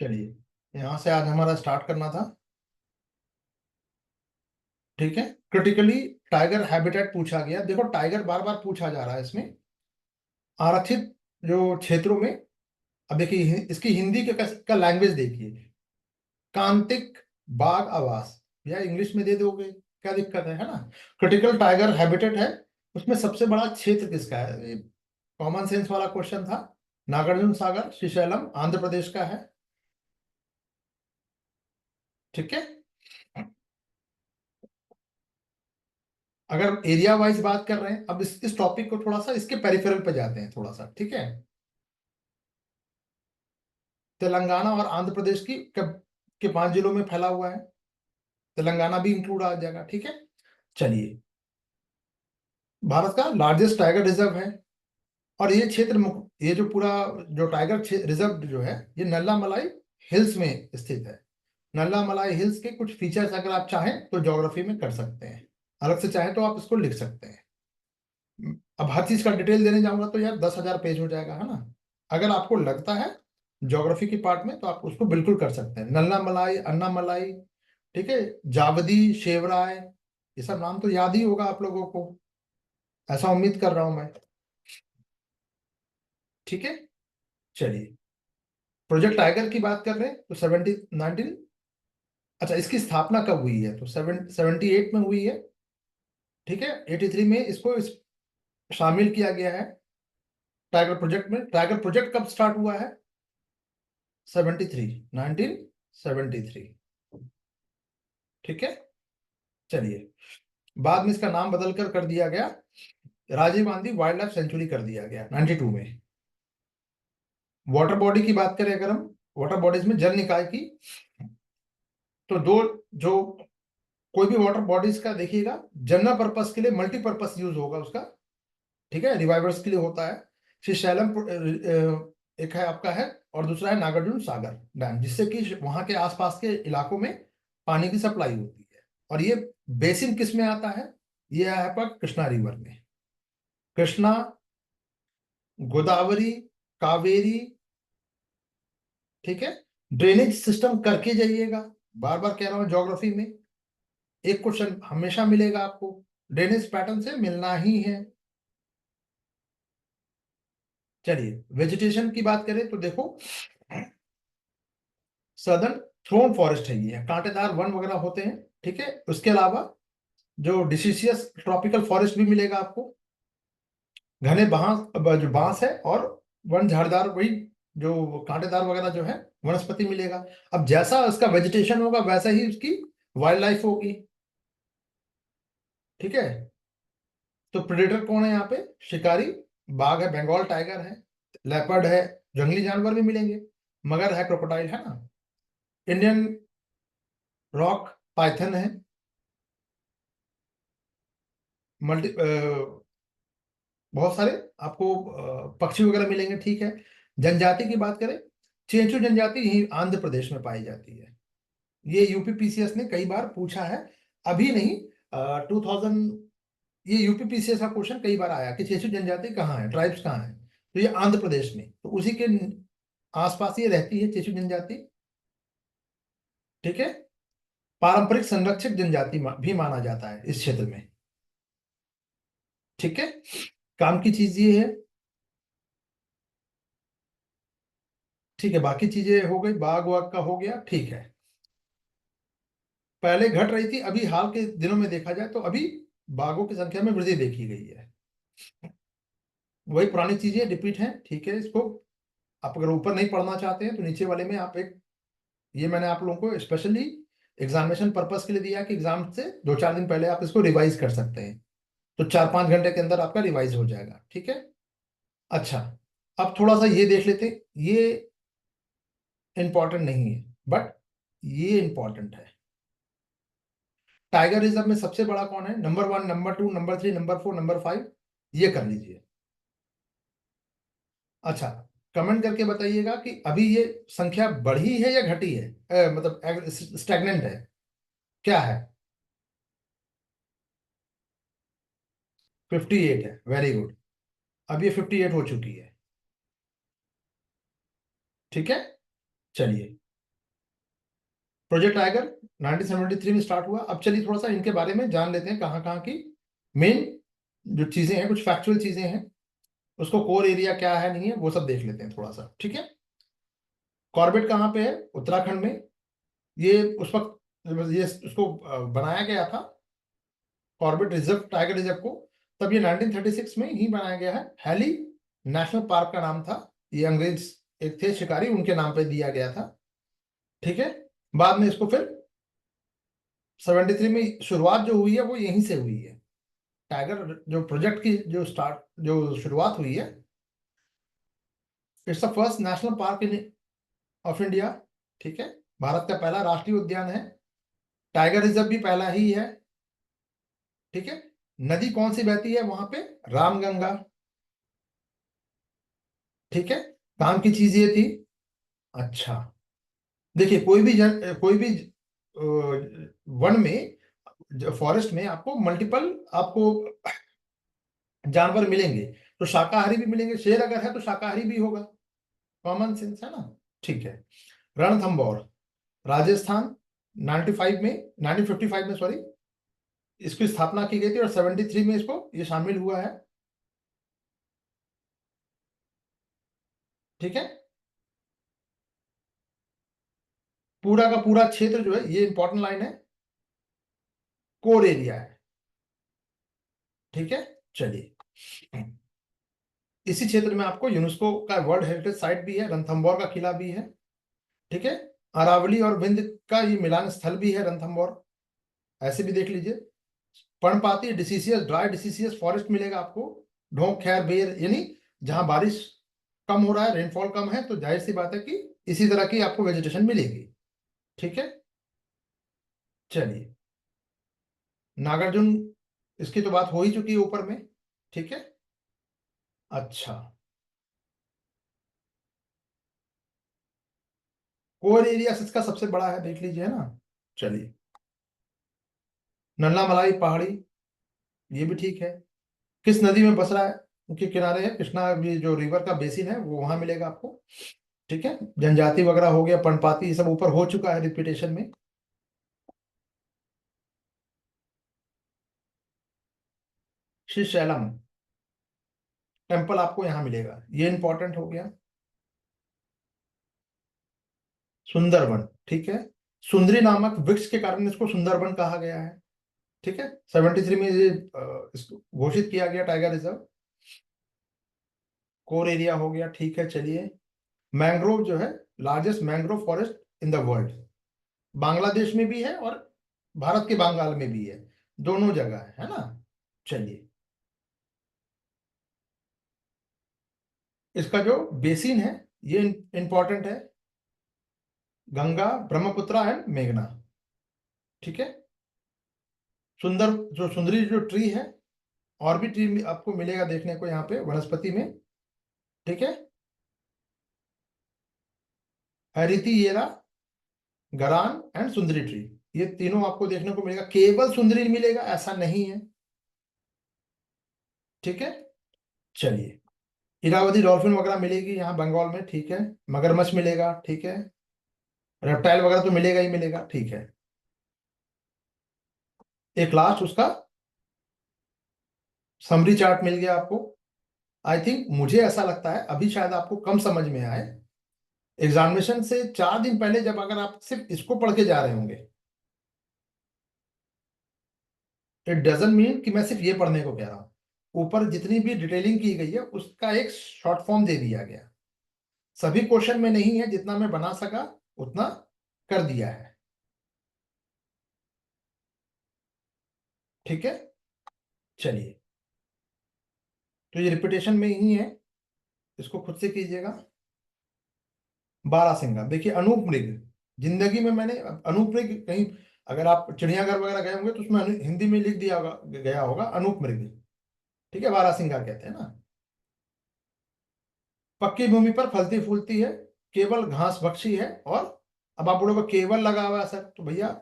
चलिए, यहाँ से आज हमारा स्टार्ट करना था। ठीक है, क्रिटिकली टाइगर हैबिटेट पूछा गया। देखो, टाइगर बार बार पूछा जा रहा है इसमें। आरक्षित जो क्षेत्रों में, अब देखिए इसकी हिंदी का लैंग्वेज देखिए। कांतिक बाघ आवास, या इंग्लिश में दे दोगे, क्या दिक्कत है ना। क्रिटिकल टाइगर हैबिटेट है, उसमें सबसे बड़ा क्षेत्र किसका है? कॉमन सेंस वाला क्वेश्चन था। नागार्जुन सागर, श्रीशैलम, आंध्र प्रदेश का है। ठीक है, अगर एरिया वाइज बात कर रहे हैं, अब इस टॉपिक को थोड़ा सा इसके पेरिफेरल पे जाते हैं थोड़ा सा। ठीक है, तेलंगाना और आंध्र प्रदेश के 5 जिलों में फैला हुआ है। तेलंगाना भी इंक्लूड आ जाएगा। ठीक है, चलिए, भारत का लार्जेस्ट टाइगर रिजर्व है। और ये क्षेत्र ये जो पूरा जो टाइगर रिजर्व जो है, ये नल्ला मलाई हिल्स में स्थित है। नल्ला मलाई हिल्स के कुछ फीचर्स अगर आप चाहें तो ज्योग्राफी में कर सकते हैं, अलग से चाहें तो आप इसको लिख सकते हैं। अब हर चीज का डिटेल देने जाऊंगा तो यार 10,000 पेज हो जाएगा, है ना। अगर आपको लगता है ज्योग्राफी की पार्ट में, तो आप उसको बिल्कुल कर सकते हैं। नल्ला मलाई, अन्ना मलाई, ठीक है, जावदी, शेवराय, ये सब नाम तो याद ही होगा आप लोगों को, ऐसा उम्मीद कर रहा हूं मैं। ठीक है, चलिए, प्रोजेक्ट टाइगर की बात कर रहे हैं तो 19। अच्छा, इसकी स्थापना कब हुई है? तो 78 में हुई है। ठीक है, 83 में इसको शामिल किया गया है टाइगर प्रोजेक्ट में। टाइगर प्रोजेक्ट कब स्टार्ट हुआ है? 73, 1973। ठीक है, चलिए, बाद में इसका नाम बदल कर दिया गया, Rajiv Gandhi wildlife sanctuary कर दिया गया 92 में। वाटर बॉडी की बात करें अगर हम, वाटर बॉडीज में जल निकाय की, तो दो, जो कोई भी वाटर बॉडीज का देखिएगा, जनरल पर्पस के लिए मल्टीपर्पस यूज होगा उसका। ठीक है, रिवाइवर्स के लिए होता है। श्रीशैलम एक है आपका है, और दूसरा है नागार्जुन सागर डैम, जिससे कि वहां के आसपास के इलाकों में पानी की सप्लाई होती है। और ये बेसिन किस में आता है? ये है आपका कृष्णा रिवर में। कृष्णा, गोदावरी, कावेरी। ठीक है, ड्रेनेज सिस्टम करके जाइएगा, बार बार कह रहा हूं, ज्योग्राफी में एक क्वेश्चन हमेशा मिलेगा आपको, ड्रेनेज पैटर्न से मिलना ही है। चलिए, वेजिटेशन की बात करें तो देखो, सदर्न थ्रोन फॉरेस्ट है, ये कांटेदार वन वगैरह होते हैं। ठीक है, उसके अलावा जो डिसीशियस ट्रॉपिकल फॉरेस्ट भी मिलेगा आपको, घने जो बांस है, और वन झाड़दार, वही जो कांटेदार वगैरह जो है वनस्पति मिलेगा। अब जैसा उसका वेजिटेशन होगा वैसा ही उसकी वाइल्ड लाइफ होगी। ठीक है, तो प्रेडेटर कौन है यहाँ पे? शिकारी, बाघ है, बंगाल टाइगर है, लेपर्ड है, जंगली जानवर भी मिलेंगे, मगर है, क्रोकोडाइल है ना, इंडियन रॉक पाइथन है, मल्टी बहुत सारे आपको पक्षी वगैरह मिलेंगे। ठीक है, जनजाति की बात करें, चेंचू जनजाति यही आंध्र प्रदेश में पाई जाती है। ये यूपीपीसीएस ने कई बार पूछा है, अभी नहीं, 2000, ये यूपीपीसीएस का क्वेश्चन कई बार आया कि चेंचू जनजाति कहाँ है, ट्राइब्स कहाँ है, तो ये आंध्र प्रदेश में, तो उसी के आसपास ये रहती है चेंचू जनजाति। ठीक है, पारंपरिक संरक्षक जनजाति भी माना जाता है इस क्षेत्र में। ठीक है, काम की चीज ये है। ठीक है, बाकी चीजें हो गई, बाघ वाघ का हो गया। ठीक है, पहले घट रही थी, अभी हाल के दिनों में देखा जाए तो अभी बाघों की संख्या में वृद्धि देखी गई है। वही पुरानी चीजें रिपीट हैं। ठीक है, इसको आप अगर ऊपर नहीं पढ़ना चाहते हैं तो नीचे वाले में आप एक, ये मैंने आप लोगों को स्पेशली एग्जामिनेशन पर्पस के लिए दिया है कि एग्जाम से 2-4 दिन पहले आप इसको रिवाइज कर सकते हैं, तो 4-5 घंटे के अंदर आपका रिवाइज हो जाएगा। ठीक है, अच्छा, अब थोड़ा सा ये देख लेते हैं, ये इंपॉर्टेंट नहीं है, बट ये इंपॉर्टेंट है। टाइगर रिजर्व में सबसे बड़ा कौन है? Number 1, number 2, number 3, number 4, number 5, ये कर लीजिए। अच्छा, कमेंट करके बताइएगा कि अभी ये संख्या बढ़ी है या घटी है, मतलब स्टैग्नेंट है, क्या है? 58 है, वेरी गुड। अब ये 58 हो चुकी है। ठीक है, चलिए, प्रोजेक्ट टाइगर 1973 में स्टार्ट हुआ। अब चलिए थोड़ा सा इनके बारे में जान लेते हैं, कहाँ कहाँ की मेन जो चीजें हैं, कुछ फैक्चुअल चीजें हैं, उसको कोर एरिया क्या है नहीं है वो सब देख लेते हैं थोड़ा सा, ठीक है। कॉर्बेट कहाँ पे है? उत्तराखंड में। ये उस वक्त ये उसको बनाया गया था, कॉर्बेट रिजर्व, टाइगर रिजर्व को, तब ये 1936 में ही बनाया गया है। हैली नेशनल पार्क का नाम था। ये अंग्रेज एक थे शिकारी, उनके नाम पे दिया गया था, ठीक है। बाद में इसको फिर 73 में शुरुआत जो हुई है वो यहीं से हुई है। टाइगर जो प्रोजेक्ट की जो शुरुआत हुई है, it's the first national park in of India, ठीक है। भारत का पहला राष्ट्रीय उद्यान है। टाइगर रिजर्व भी पहला ही है, ठीक है। नदी कौन सी बहती है वहां पे? रामगंगा, ठीक है। काम की चीज ये थी। अच्छा, देखिए कोई भी वन में, फॉरेस्ट में आपको मल्टीपल आपको जानवर मिलेंगे। तो शाकाहारी भी मिलेंगे, शेर अगर है तो शाकाहारी भी होगा, कॉमन सेंस है ना, ठीक है। रणथंबोर, राजस्थान, 95 में 1955 में सॉरी, इसकी स्थापना की गई थी और 73 में इसको ये शामिल हुआ है, ठीक है। पूरा का पूरा क्षेत्र जो है, ये इंपॉर्टेंट लाइन है, कोर एरिया है, ठीक है। चलिए, इसी क्षेत्र में आपको यूनेस्को का वर्ल्ड हेरिटेज साइट भी है, रणथंबोर का किला भी है, ठीक है। अरावली और विंध्य का ये मिलान स्थल भी है रणथंबोर, ऐसे भी देख लीजिए। पर्णपाती डिसीसियस, ड्राई डिसीसियस फॉरेस्ट मिलेगा आपको, ढोंक खैर बेर, यानी जहां बारिश कम हो रहा है, रेनफॉल कम है, तो जाहिर सी बात है कि इसी तरह की आपको वेजिटेशन मिलेगी, ठीक है। चलिए, नागार्जुन, इसकी तो बात हो ही चुकी है ऊपर में, ठीक है। अच्छा, कोर एरिया इसका सबसे बड़ा है, देख लीजिए, है ना। चलिए, नल्ला मलाई पहाड़ी, ये भी ठीक है। किस नदी में बस रहा है? उनके किनारे है कृष्णा, ये जो रिवर का बेसिन है वो वहां मिलेगा आपको, ठीक है। जनजाति वगैरह हो गया, पर्णपाती, ये सब ऊपर हो चुका है रिपीटेशन में। श्री शैलम टेम्पल आपको यहाँ मिलेगा, ये इंपॉर्टेंट हो गया। सुंदरबन, ठीक है। सुंदरी नामक वृक्ष के कारण इसको सुंदरबन कहा गया है, ठीक है। 73 में ये इसको घोषित किया गया टाइगर रिजर्व। कोर एरिया हो गया, ठीक है। चलिए, मैंग्रोव जो है, largest mangrove forest in the world, Bangladesh में भी है और भारत के बंगाल में भी है, दोनों जगह है ना। चलिए, इसका जो बेसिन है ये इंपॉर्टेंट है, गंगा, ब्रह्मपुत्र एंड मेघना, ठीक है। सुंदर जो सुंदरी जो ट्री है, और भी ट्री आपको मिलेगा देखने को यहाँ पे वनस्पति में, ठीक है। हैरिती येरा, गरान एंड सुंदरी ट्री, ये तीनों आपको देखने को मिलेगा। केवल सुंदरी मिलेगा ऐसा नहीं है, ठीक है। चलिए, इरावदी डॉल्फिन वगैरह मिलेगी यहाँ बंगाल में, ठीक है। मगरमच्छ मिलेगा, ठीक है। रेप्टाइल वगैरह तो मिलेगा ही मिलेगा, ठीक है। एक लास्ट उसका समरी चार्ट मिल गया आपको। आई थिंक, मुझे ऐसा लगता है अभी शायद आपको कम समझ में आए, एग्जामिनेशन से 4 दिन पहले जब अगर आप सिर्फ इसको पढ़ के जा रहे होंगे, इट डजंट मीन कि मैं सिर्फ ये पढ़ने को कह रहा हूं, ऊपर जितनी भी डिटेलिंग की गई है उसका एक शॉर्ट फॉर्म दे दिया गया। सभी क्वेश्चन में नहीं है, जितना मैं बना सका उतना कर दिया है, ठीक है। चलिए, तो ये रिपीटेशन में ही है, इसको खुद से कीजिएगा। बारहसिंगा, देखिए अनूप मृग, जिंदगी में मैंने अनूप मृग कहीं, अगर आप चिड़ियाघर वगैरह गए होंगे तो उसमें हिंदी में लिख दिया होगा, गया होगा अनूप मृग, ठीक है। बारहसिंगा कहते हैं ना। पक्की भूमि पर फलती फूलती है, केवल घास भक्षी है, और अब आप बोलोगे केवल लगा हुआ है सर, तो भैया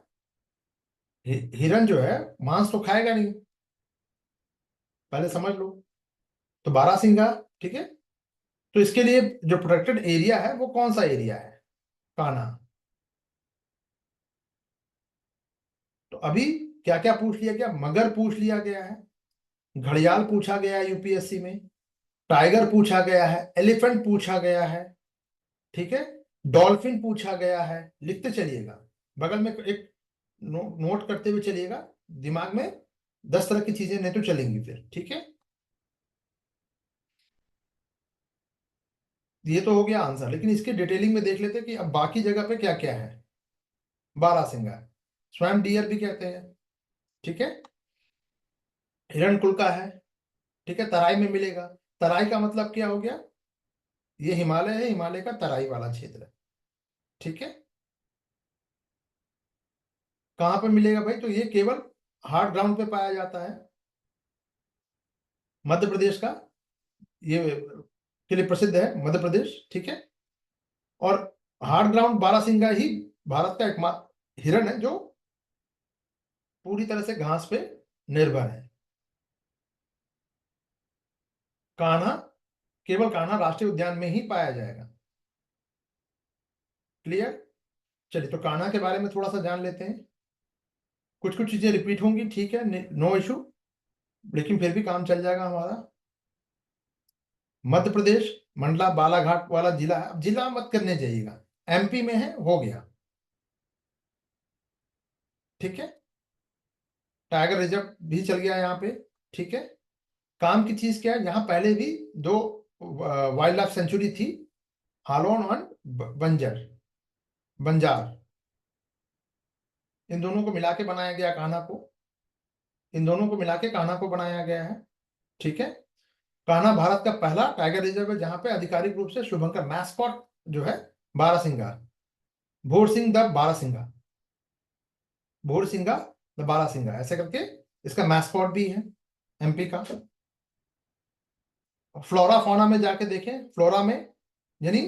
हिरन जो है मांस तो खाएगा नहीं, पहले समझ लो। तो बारहसिंगा, ठीक है। तो इसके लिए जो प्रोटेक्टेड एरिया है वो कौन सा एरिया है? कान्हा, तो अभी क्या क्या पूछ लिया गया, मगर पूछ लिया गया है, घड़ियाल पूछा गया है यूपीएससी में, टाइगर पूछा गया है, एलिफेंट पूछा गया है, ठीक है, डॉल्फिन पूछा गया है। लिखते चलिएगा, बगल में एक नोट करते हुए चलिएगा, दिमाग में 10 तरह की चीजें नहीं तो चलेंगी फिर, ठीक है। ये तो हो गया आंसर, लेकिन इसके डिटेलिंग में देख लेते हैं कि अब बाकी जगह पे क्या क्या है। बारहसिंगा, स्वयं डियर भी कहते हैं, ठीक है। हिरणकुल का है, ठीक है, तराई में मिलेगा। तराई का मतलब क्या हो गया, ये हिमालय है, हिमालय का तराई वाला क्षेत्र है, ठीक है। कहाँ पे मिलेगा भाई, तो ये केवल हार्ड ग्राउंड पे पाया जाता है, मध्य प्रदेश का ये के लिए प्रसिद्ध है, मध्य प्रदेश, ठीक है। और हार्ड ग्राउंड बारहसिंगा ही भारत का एकमात्र हिरण है जो पूरी तरह से घास पे निर्भर है। कान्हा, केवल कान्हा राष्ट्रीय उद्यान में ही पाया जाएगा। क्लियर। चलिए, तो कान्हा के बारे में थोड़ा सा जान लेते हैं। कुछ कुछ चीजें रिपीट होंगी, ठीक है, नो इशू, लेकिन फिर भी काम चल जाएगा हमारा। मध्य प्रदेश, मंडला बालाघाट वाला जिला है, अब जिला मत करने जाइएगा, एमपी में है, हो गया, ठीक है। टाइगर रिजर्व भी चल गया यहाँ पे, ठीक है। काम की चीज क्या है, यहाँ पहले भी दो वाइल्ड लाइफ सेंचुरी थी, हालोन और बंजर बंजार, इन दोनों को मिला के बनाया गया कान्हा को, इन दोनों को मिला के कान्हा को बनाया गया है, ठीक है। कान्हा भारत का पहला टाइगर रिजर्व है जहां पे आधिकारिक रूप से शुभंकर मैस्कॉट जो है बारहसिंगा, भोर सिंह द बारहसिंगा, भोर सिंगा द बारहसिंगा ऐसे करके इसका मैस्कॉट भी है एमपी का। फ्लोरा फौना में जाके देखें, फ्लोरा में यानी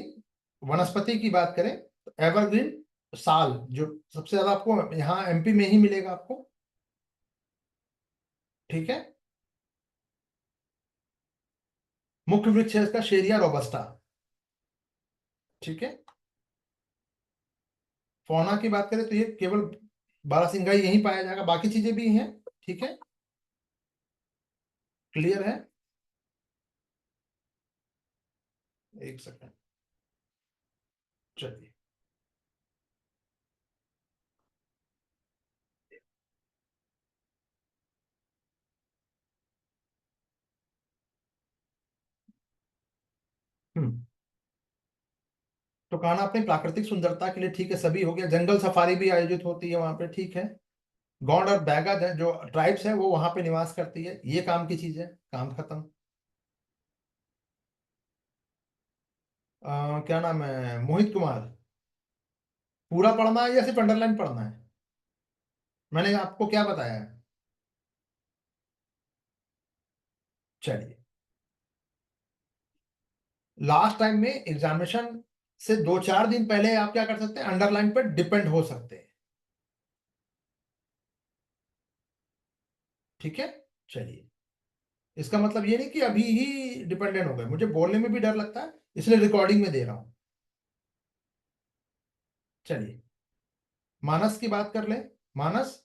वनस्पति की बात करें तो एवरग्रीन साल जो सबसे ज्यादा आपको यहाँ एमपी में ही मिलेगा आपको, ठीक है। मुख्य वृक्ष है इसका शेरिया रोबस्टा, ठीक है। फौना की बात करें तो ये केवल बारहसिंगा ही यहीं पाया जाएगा, बाकी चीजें भी हैं, ठीक है। क्लियर है। एक सेकंड, चलिए। हम्म। तो कान्हा अपनी प्राकृतिक सुंदरता के लिए, ठीक है, सभी हो गया, जंगल सफारी भी आयोजित होती है वहां पे, ठीक है। गौंड और बैगा जो ट्राइब्स है वो वहां पे निवास करती है, ये काम की चीज है, काम खत्म। क्या नाम है, मोहित कुमार। पूरा पढ़ना है या सिर्फ अंडरलाइन पढ़ना है, मैंने आपको क्या बताया है। चलिए, लास्ट टाइम में एग्जामिनेशन से 2-4 दिन पहले आप क्या कर सकते हैं, अंडरलाइन पर डिपेंड हो सकते हैं, ठीक है। चलिए, इसका मतलब ये नहीं कि अभी ही डिपेंडेंट हो गए, मुझे बोलने में भी डर लगता है इसलिए रिकॉर्डिंग में दे रहा हूं। चलिए, मानस की बात कर ले। मानस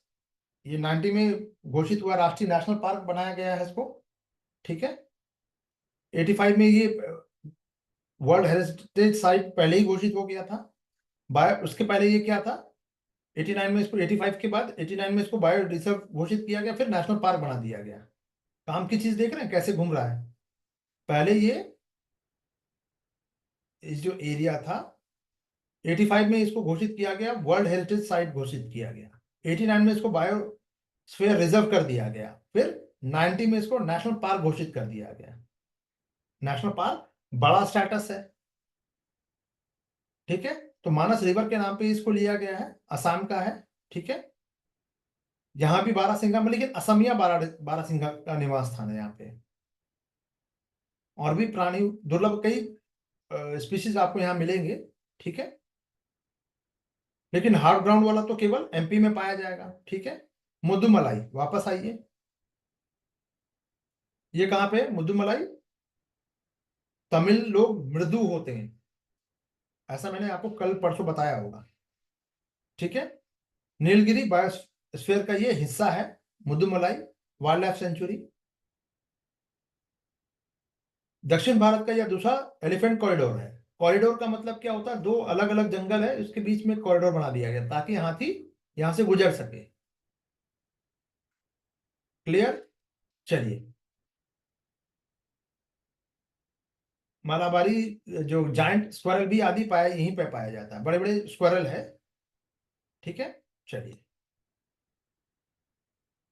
ये 90 में घोषित हुआ, राष्ट्रीय नेशनल पार्क बनाया गया है इसको, ठीक है। 85 में ये वर्ल्ड हेरिटेज साइट पहले ही घोषित हो गया था। बायो, उसके पहले ये क्या था, 89 में इसको, 85 के बाद 89 में इसको बायो रिजर्व घोषित किया गया, फिर नेशनल पार्क बना दिया गया। काम की चीज देख रहे हैं कैसे घूम रहा है। पहले ये इस जो एरिया था, 85 में इसको घोषित किया गया, वर्ल्ड हेरिटेज साइट घोषित किया गया। 89 में इसको बायोस्फीयर रिजर्व कर दिया गया, फिर 90 में इसको नेशनल पार्क घोषित कर दिया गया। नेशनल पार्क बड़ा स्टेटस है, ठीक है। तो मानस रिवर के नाम पे इसको लिया गया है, असम का है, ठीक है। यहाँ भी बारहसिंगा में, लेकिन असमिया बारहसिंगा का निवास स्थान है यहाँ पे। और भी प्राणी दुर्लभ कई स्पीशीज आपको यहाँ मिलेंगे, ठीक है। लेकिन हार्ड ग्राउंड वाला तो केवल एमपी में पाया जाएगा, ठीक है। मुद्दुमलाई, वापस आइए, ये कहाँ पे है मुद्दुमलाई, तमिल लोग मृदु होते हैं, ऐसा मैंने आपको कल परसों बताया होगा, ठीक है। नीलगिरी स्फीयर का ये हिस्सा है मुदुमलाई वाइल्ड लाइफ सेंचुरी। दक्षिण भारत का यह दूसरा एलिफेंट कॉरिडोर है। कॉरिडोर का मतलब क्या होता है, दो अलग अलग जंगल है, उसके बीच में एक कॉरिडोर बना दिया गया ताकि हाथी यहां से गुजर सके। क्लियर। चलिए, मालाबारी जो जायंट स्क्वायरल भी आदि पाया यहीं पे पाया जाता है, बड़े बड़े स्क्वायरल है। ठीक है। चलिए,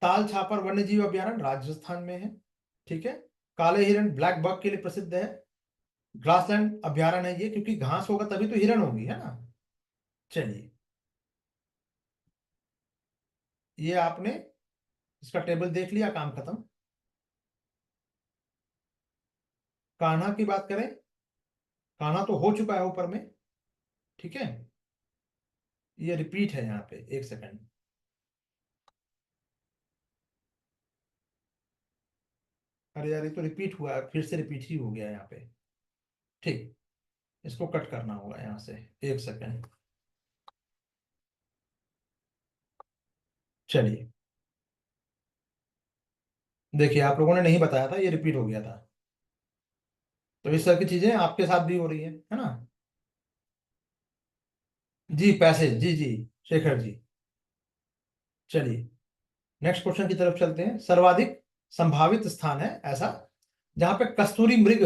ताल छापर वन्य जीव अभयारण्य राजस्थान में है। ठीक है। काले हिरण ब्लैक बक के लिए प्रसिद्ध है। ग्रासलैंड अभयारण्य है ये, क्योंकि घास होगा तभी तो हिरण होगी, है ना। चलिए, ये आपने इसका टेबल देख लिया, काम खत्म। कान्हा की बात करें, कान्हा तो हो चुका है ऊपर में। ठीक है। ये रिपीट है यहाँ पे, एक सेकंड। अरे यार, ये तो रिपीट हुआ है, फिर से रिपीट ही हो गया यहाँ पे। ठीक, इसको कट करना होगा यहाँ से। एक सेकंड। चलिए, देखिए आप लोगों ने नहीं बताया था, ये रिपीट हो गया था। तो इस तरह की चीजें आपके साथ भी हो रही है ना। जी, पैसे, जी जी, शेखर जी। चलिए, नेक्स्ट क्वेश्चन की तरफ चलते हैं। सर्वाधिक संभावित स्थान है ऐसा जहां पे कस्तूरी मृग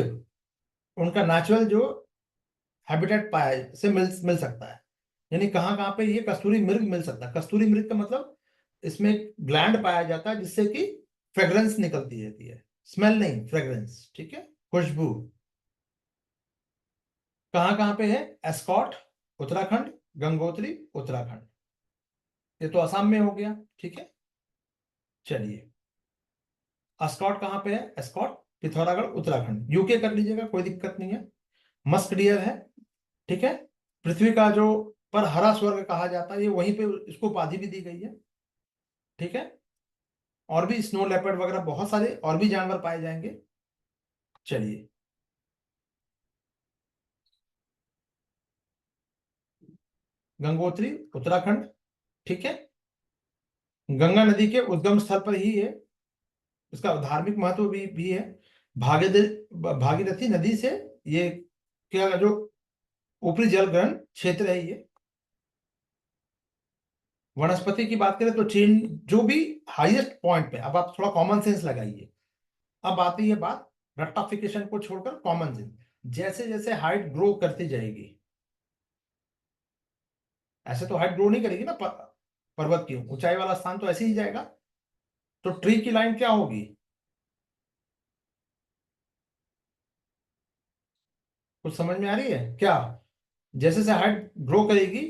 उनका नेचुरल जो हैबिटेट पाया से मिल सकता है। यानी कहाँ कहाँ पे ये कस्तूरी मृग मिल सकता है। कस्तूरी मृग का मतलब इसमें एक ग्लैंड पाया जाता है जिससे कि फ्रेग्रेंस निकलती रहती है, स्मेल नहीं, फ्रेग्रेंस। ठीक है, खुशबू। कहाँ पे है? एस्कॉट उत्तराखंड, गंगोत्री उत्तराखंड। ये तो असम में हो गया। ठीक है। चलिए, एस्कॉट कहाँ पे है? एस्कॉट पिथौरागढ़ उत्तराखंड, यूके कर लीजिएगा, कोई दिक्कत नहीं है। मस्क डियर है। ठीक है। पृथ्वी का जो पर हरा स्वर्ग कहा जाता है, ये वहीं पे इसको उपाधि भी दी गई है। ठीक है। और भी स्नो लेपर्ड वगैरह बहुत सारे और भी जानवर पाए जाएंगे। चलिए, गंगोत्री उत्तराखंड। ठीक है। गंगा नदी के उद्गम स्थल पर ही है, इसका धार्मिक महत्व भी है। भागीरथी नदी से ये क्या जो ऊपरी जल ग्रहण क्षेत्र है ये। वनस्पति की बात करें तो चीन जो भी हाईएस्ट पॉइंट पे, अब आप थोड़ा कॉमन सेंस लगाइए। अब आती है बात रट्टाफिकेशन को छोड़कर कॉमन सेंस। जैसे जैसे हाइट ग्रो करती जाएगी, ऐसे तो हाइट ग्रो नहीं करेगी ना, पर्वत की ऊंचाई वाला स्थान तो ऐसे ही जाएगा। तो ट्री की लाइन क्या होगी? कुछ समझ में आ रही है क्या? जैसे जैसे हाइट ग्रो करेगी,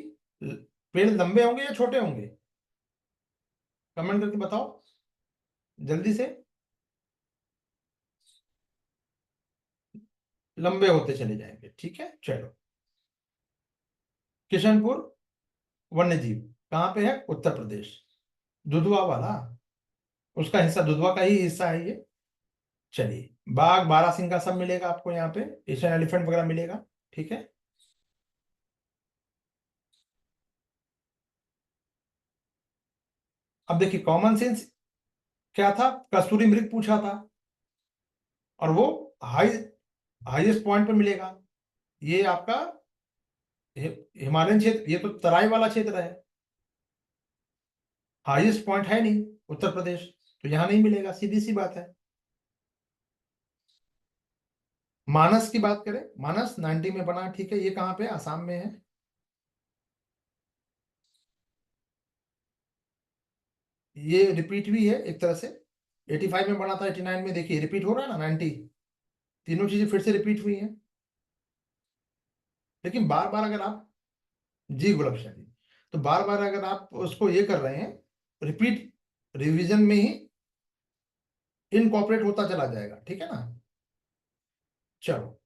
पेड़ लंबे होंगे या छोटे होंगे? कमेंट करके बताओ जल्दी से। लंबे होते चले जाएंगे। ठीक है। चलो, किशनपुर वन्य जीव कहाँ पे है? उत्तर प्रदेश। दुधवा वाला, उसका हिस्सा, दुधवा का ही हिस्सा है ये। चलिए, बाघ बारहसिंगा सब मिलेगा आपको यहाँ पे, एशियन एलिफेंट वगैरह मिलेगा। ठीक है। अब देखिए, कॉमन सेंस क्या था? कस्तूरी मृग पूछा था, और वो हाई हाईएस्ट पॉइंट पर मिलेगा। ये आपका हिमालयन क्षेत्र, ये तो तराई वाला क्षेत्र है, हाईएस्ट पॉइंट है नहीं उत्तर प्रदेश, तो यहां नहीं मिलेगा, सीधी सी बात है। मानस की बात करें, मानस 90 में बना। ठीक है, ये कहाँ पे? आसाम में है। ये रिपीट भी है एक तरह से। 85 में बना था, 89 में, देखिए रिपीट हो रहा है ना, 90। तीनों चीजें फिर से रिपीट हुई हैं। लेकिन बार बार अगर आप, जी गुलाब शाह जी, तो बार बार अगर आप उसको ये कर रहे हैं, रिपीट, रिवीजन में ही इनकॉर्पोरेट होता चला जाएगा। ठीक है ना। चलो,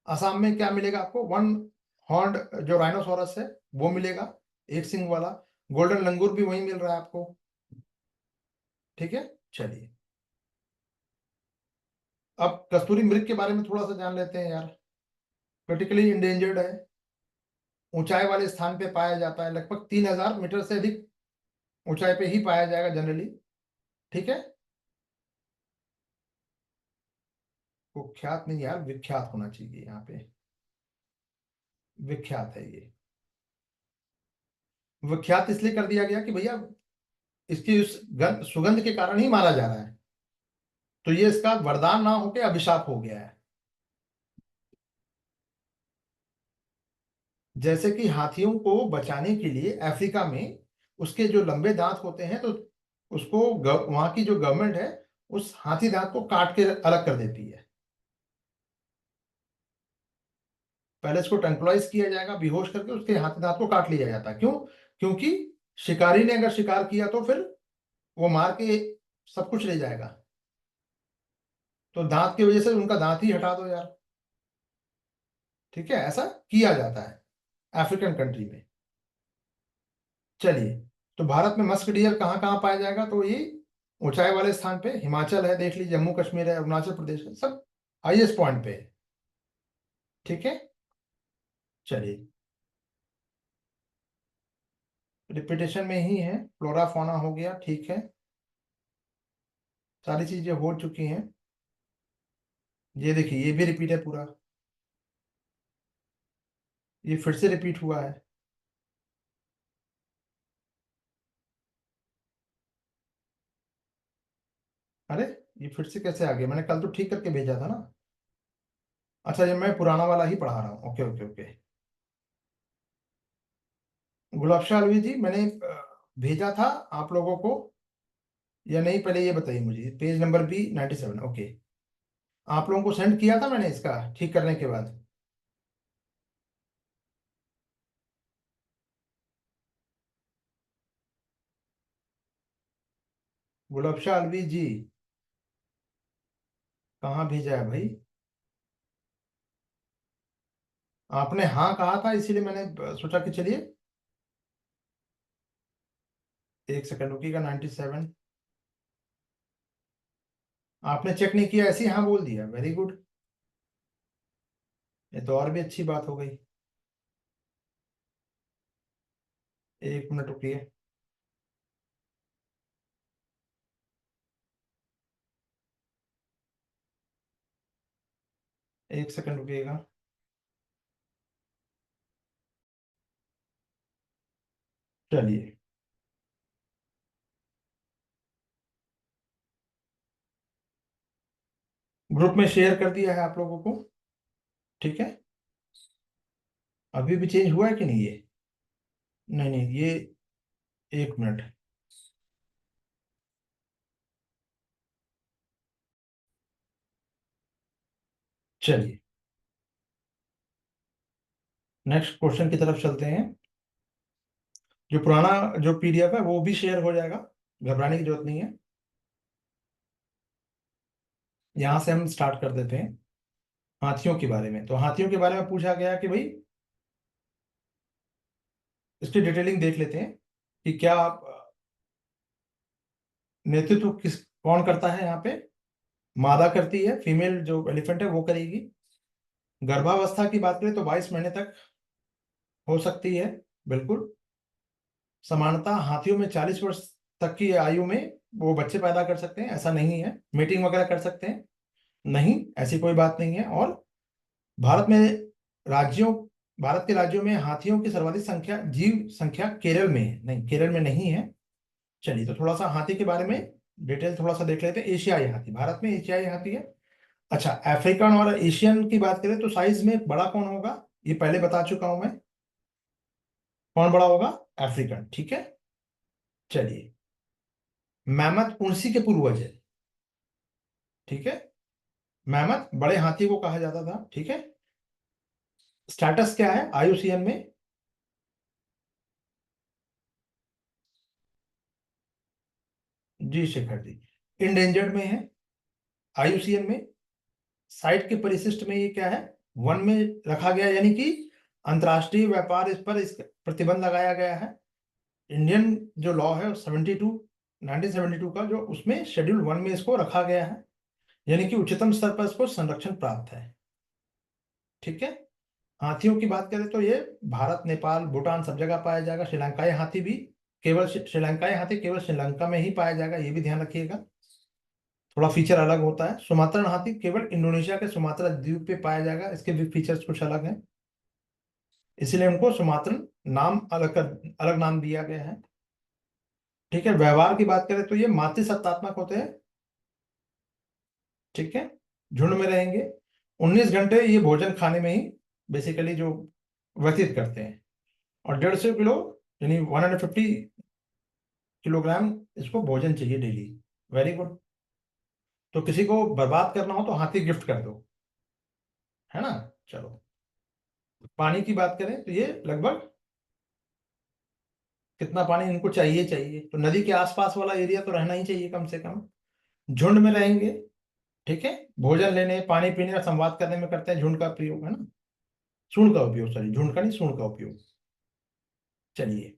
असम में क्या मिलेगा आपको? वन हॉर्न जो राइनोसोरस है वो मिलेगा, एक सिंग वाला। गोल्डन लंगूर भी वहीं मिल रहा है आपको। ठीक है। चलिए, अब कस्तूरी मृग के बारे में थोड़ा सा जान लेते हैं यार। क्रिटिकली इंडेंजर्ड है, ऊंचाई वाले स्थान पे पाया जाता है, लगभग 3000 मीटर से अधिक ऊंचाई पे ही पाया जाएगा जनरली। ठीक है, कुख्यात नहीं यार, विख्यात होना चाहिए यहाँ पे। विख्यात है ये। विख्यात इसलिए कर दिया गया कि भैया इसकी उस सुगंध के कारण ही मारा जा रहा है, तो ये इसका वरदान ना होके अभिशाप हो गया है। जैसे कि हाथियों को बचाने के लिए अफ्रीका में उसके जो लंबे दांत होते हैं, तो उसको वहां की जो गवर्नमेंट है उस हाथी दांत को काट के अलग कर देती है। पहले इसको ट्रंक्वलाइज किया जाएगा, बेहोश करके उसके हाथी दांत को काट लिया जाता है। क्यों? क्योंकि शिकारी ने अगर शिकार किया तो फिर वो मार के सब कुछ ले जाएगा, तो दांत की वजह से उनका दांत ही हटा दो यार। ठीक है, ऐसा किया जाता है अफ्रीकन कंट्री में। चलिए, तो भारत में मस्क डियर कहाँ कहाँ पाया जाएगा? तो ये ऊंचाई वाले स्थान पे हिमाचल है, देख लीजिए, जम्मू कश्मीर है, अरुणाचल प्रदेश है, सब हाईएस्ट पॉइंट पे है। ठीक है, चलिए, रिपीटेशन में ही है, फ्लोरा फौना हो गया, ठीक है, सारी चीजें हो चुकी हैं। ये देखिए, ये भी रिपीट है पूरा, ये फिर से रिपीट हुआ है। अरे, ये फिर से कैसे आ गया? मैंने कल तो ठीक करके भेजा था ना। अच्छा, ये मैं पुराना वाला ही पढ़ा रहा हूँ, ओके ओके ओके। गुलाब शाह अलवी जी, मैंने भेजा था आप लोगों को या नहीं, पहले ये बताइए मुझे। Page number B 97, okay. आप लोगों को सेंड किया था मैंने इसका ठीक करने के बाद। गुलाब शाह अलवी जी, कहाँ भेजा है भाई? आपने हाँ कहा था, इसीलिए मैंने सोचा कि चलिए। एक सेकंड रुकिएगा, 97। आपने चेक नहीं किया, ऐसे ही हाँ बोल दिया, वेरी गुड। ये तो और भी अच्छी बात हो गई। एक मिनट रुकिए। एक सेकंड रुकिएगा। चलिए, ग्रुप में शेयर कर दिया है आप लोगों को। ठीक है, अभी भी चेंज हुआ है कि नहीं ये? नहीं नहीं, ये, एक मिनट। चलिए, नेक्स्ट क्वेश्चन की तरफ चलते हैं। जो पुराना जो पीडीएफ है वो भी शेयर हो जाएगा, घबराने की जरूरत नहीं है। यहाँ से हम स्टार्ट कर देते हैं हाथियों के बारे में। तो हाथियों के बारे में पूछा गया कि भाई इसकी डिटेलिंग देख लेते हैं कि क्या नेतृत्व किस कौन करता है यहाँ पे। मादा करती है, फीमेल जो एलिफेंट है वो करेगी। गर्भावस्था की बात करें तो 22 महीने तक हो सकती है, बिल्कुल। समानता हाथियों में 40 वर्ष तक की आयु में वो बच्चे पैदा कर सकते हैं, ऐसा नहीं है। मीटिंग वगैरह कर सकते हैं, नहीं, ऐसी कोई बात नहीं है। और भारत में राज्यों भारत के राज्यों में हाथियों की सर्वाधिक संख्या, जीव संख्या केरल में है, नहीं, केरल में नहीं है। चलिए, तो थोड़ा सा हाथी के बारे में डिटेल थोड़ा सा देख लेते हैं। एशियाई हाथी, भारत में एशियाई हाथी है। अच्छा, अफ्रीकन और एशियन की बात करें तो साइज में बड़ा कौन होगा? ये पहले बता चुका हूं मैं। कौन बड़ा होगा? अफ्रीकन, ठीक है। चलिए, मैमथ उर्सी के पूर्वज है, ठीक है। मैमथ बड़े हाथी को कहा जाता था, ठीक है। स्टेटस क्या है आईयूसीएन में? जी शेखर जी, इंडेंजर्ड में है आईयूसीएन में। साइट के परिशिष्ट में ये क्या है? वन में रखा गया, यानी कि अंतर्राष्ट्रीय व्यापार इस पर इस प्रतिबंध लगाया गया है। इंडियन जो लॉ है 1972 का, जो उसमें शेड्यूल 1 में इसको रखा गया है, यानी कि उच्चतम स्तर पर इसको संरक्षण प्राप्त है। ठीक है। हाथियों की बात करें तो ये भारत, नेपाल, भूटान सब जगह पाया जाएगा, श्रीलंकाई हाथी भी। केवल श्रीलंकाई हाथी केवल श्रीलंका में ही पाया जाएगा, ये भी ध्यान रखिएगा, थोड़ा फीचर अलग होता है। सुमात्रन हाथी केवल इंडोनेशिया के सुमात्रा द्वीप पे पाया जाएगा, इसके भी फीचर्स कुछ अलग हैं, इसीलिए उनको सुमात्रन नाम अलग नाम दिया गया है। ठीक है, व्यवहार की बात करें तो ये मातृसत्तात्मक होते हैं। ठीक है, झुंड में रहेंगे, 19 घंटे ये भोजन खाने में ही बेसिकली जो व्यतीत करते हैं, और 150 किलो यानी 150 किलोग्राम इसको भोजन चाहिए डेली। Very good. तो किसी को बर्बाद करना हो तो हाथी गिफ्ट कर दो, है ना। चलो, पानी की बात करें तो ये लगभग कितना पानी इनको चाहिए चाहिए, तो नदी के आसपास वाला एरिया तो रहना ही चाहिए कम से कम। झुंड में रहेंगे, ठीक है, भोजन लेने, पानी पीने और संवाद करने में करते हैं झुंड का प्रयोग, है ना, सूंड का उपयोग, सॉरी झुंड का नहीं, सूंड का उपयोग। चलिए,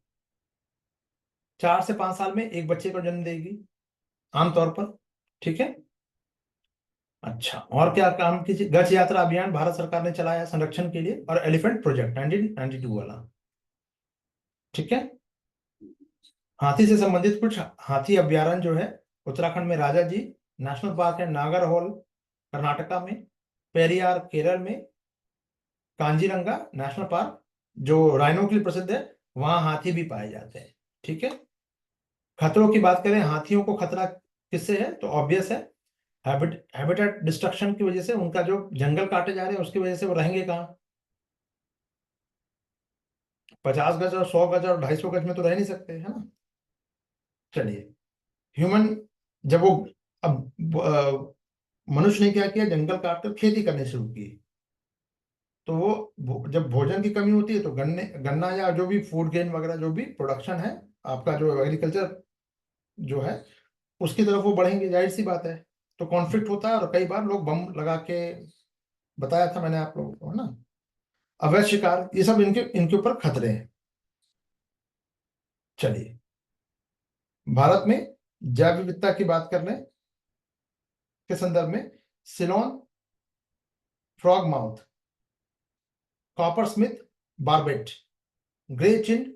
4 से 5 साल में एक बच्चे को जन्म देगी आमतौर पर। ठीक है, अच्छा, और क्या काम कीजिए, गज यात्रा अभियान भारत सरकार ने चलाया संरक्षण के लिए, और एलिफेंट प्रोजेक्ट 1992 वाला। ठीक है, हाथी से संबंधित कुछ हाथी अभ्यारण्य जो है, उत्तराखंड में राजा जी नेशनल पार्क है, नागरहोल कर्नाटका में, पेरियार केरल में, कांजीरंगा नेशनल पार्क जो राइनो के लिए प्रसिद्ध है, वहां हाथी भी पाए जाते हैं। ठीक है, खतरों की बात करें, हाथियों को खतरा किससे है, तो ऑब्वियस है, हैबिटेट डिस्ट्रक्शन की वजह से, उनका जो जंगल काटे जा रहे हैं उसकी वजह से वो रहेंगे कहाँ, 50 गज और 100 गज और 250 गज में तो रह नहीं सकते, है ना। चलिए, ह्यूमन, जब वो, अब मनुष्य ने क्या किया, जंगल काटकर खेती करनी शुरू की, तो वो जब भोजन की कमी होती है तो गन्ना या जो भी फूड ग्रेन वगैरह जो भी प्रोडक्शन है आपका, जो एग्रीकल्चर जो है, उसकी तरफ वो बढ़ेंगे, जाहिर सी बात है। तो कॉन्फ्लिक्ट होता है, और कई बार लोग बम लगा के, बताया था मैंने आप लोगों को, है ना, अवैध शिकार, ये सब इनके इनके ऊपर खतरे हैं। चलिए, भारत में जैव विविधता की बात करने के संदर्भ में, Ceylon frogmouth, coppersmith barbet, grey chin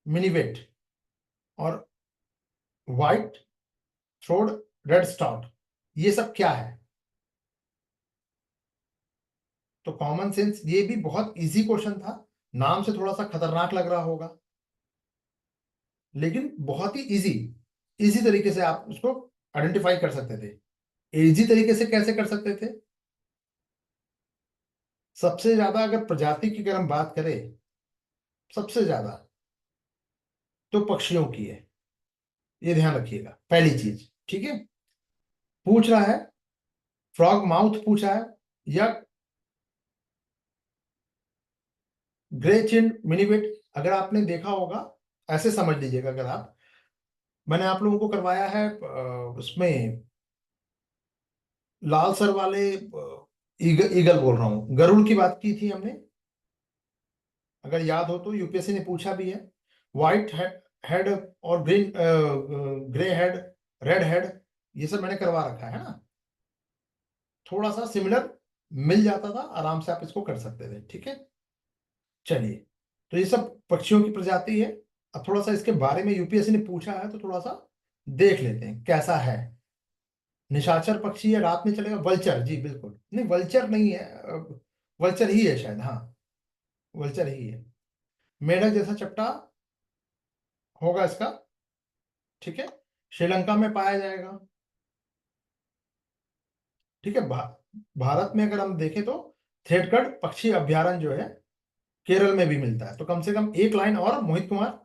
minivet, और व्हाइट थ्रोड रेड स्टाउट, ये सब क्या है। तो कॉमन सेंस, ये भी बहुत इजी क्वेश्चन था, नाम से थोड़ा सा खतरनाक लग रहा होगा, लेकिन बहुत ही इजी, इजी तरीके से आप उसको आइडेंटिफाई कर सकते थे। इजी तरीके से कैसे कर सकते थे, सबसे ज्यादा अगर प्रजाति की अगर हम बात करें, सबसे ज्यादा तो पक्षियों की है, ये ध्यान रखिएगा पहली चीज। ठीक है, पूछ रहा है फ्रॉग माउथ पूछा है, या ग्रे चिन मिनीवेट, अगर आपने देखा होगा, ऐसे समझ लीजिएगा, अगर आप, मैंने आप लोगों को करवाया है उसमें लाल सर वाले ईगल बोल रहा हूँ, गरुड़ की बात की थी हमने, अगर याद हो तो, यूपीएससी ने पूछा भी है, व्हाइट हेड और green grey head, red head, ये सब मैंने करवा रखा है ना, थोड़ा सा सिमिलर मिल जाता था, आराम से आप इसको कर सकते थे। ठीक है, चलिए, तो ये सब पक्षियों की प्रजाति है। अब थोड़ा सा इसके बारे में यूपीएससी ने पूछा है, तो थोड़ा सा देख लेते हैं कैसा है। निशाचर पक्षी है, रात में चलेगा, वल्चर, जी बिल्कुल, नहीं वल्चर नहीं है, वल्चर ही है शायद, हाँ, वल्चर ही है, मेढक जैसा चपटा होगा इसका। ठीक है, श्रीलंका में पाया जाएगा। ठीक है, भारत में अगर हम देखें तो थेटगढ़ पक्षी अभयारण्य जो है, केरल में भी मिलता है। तो कम से कम एक लाइन और मोहित कुमार,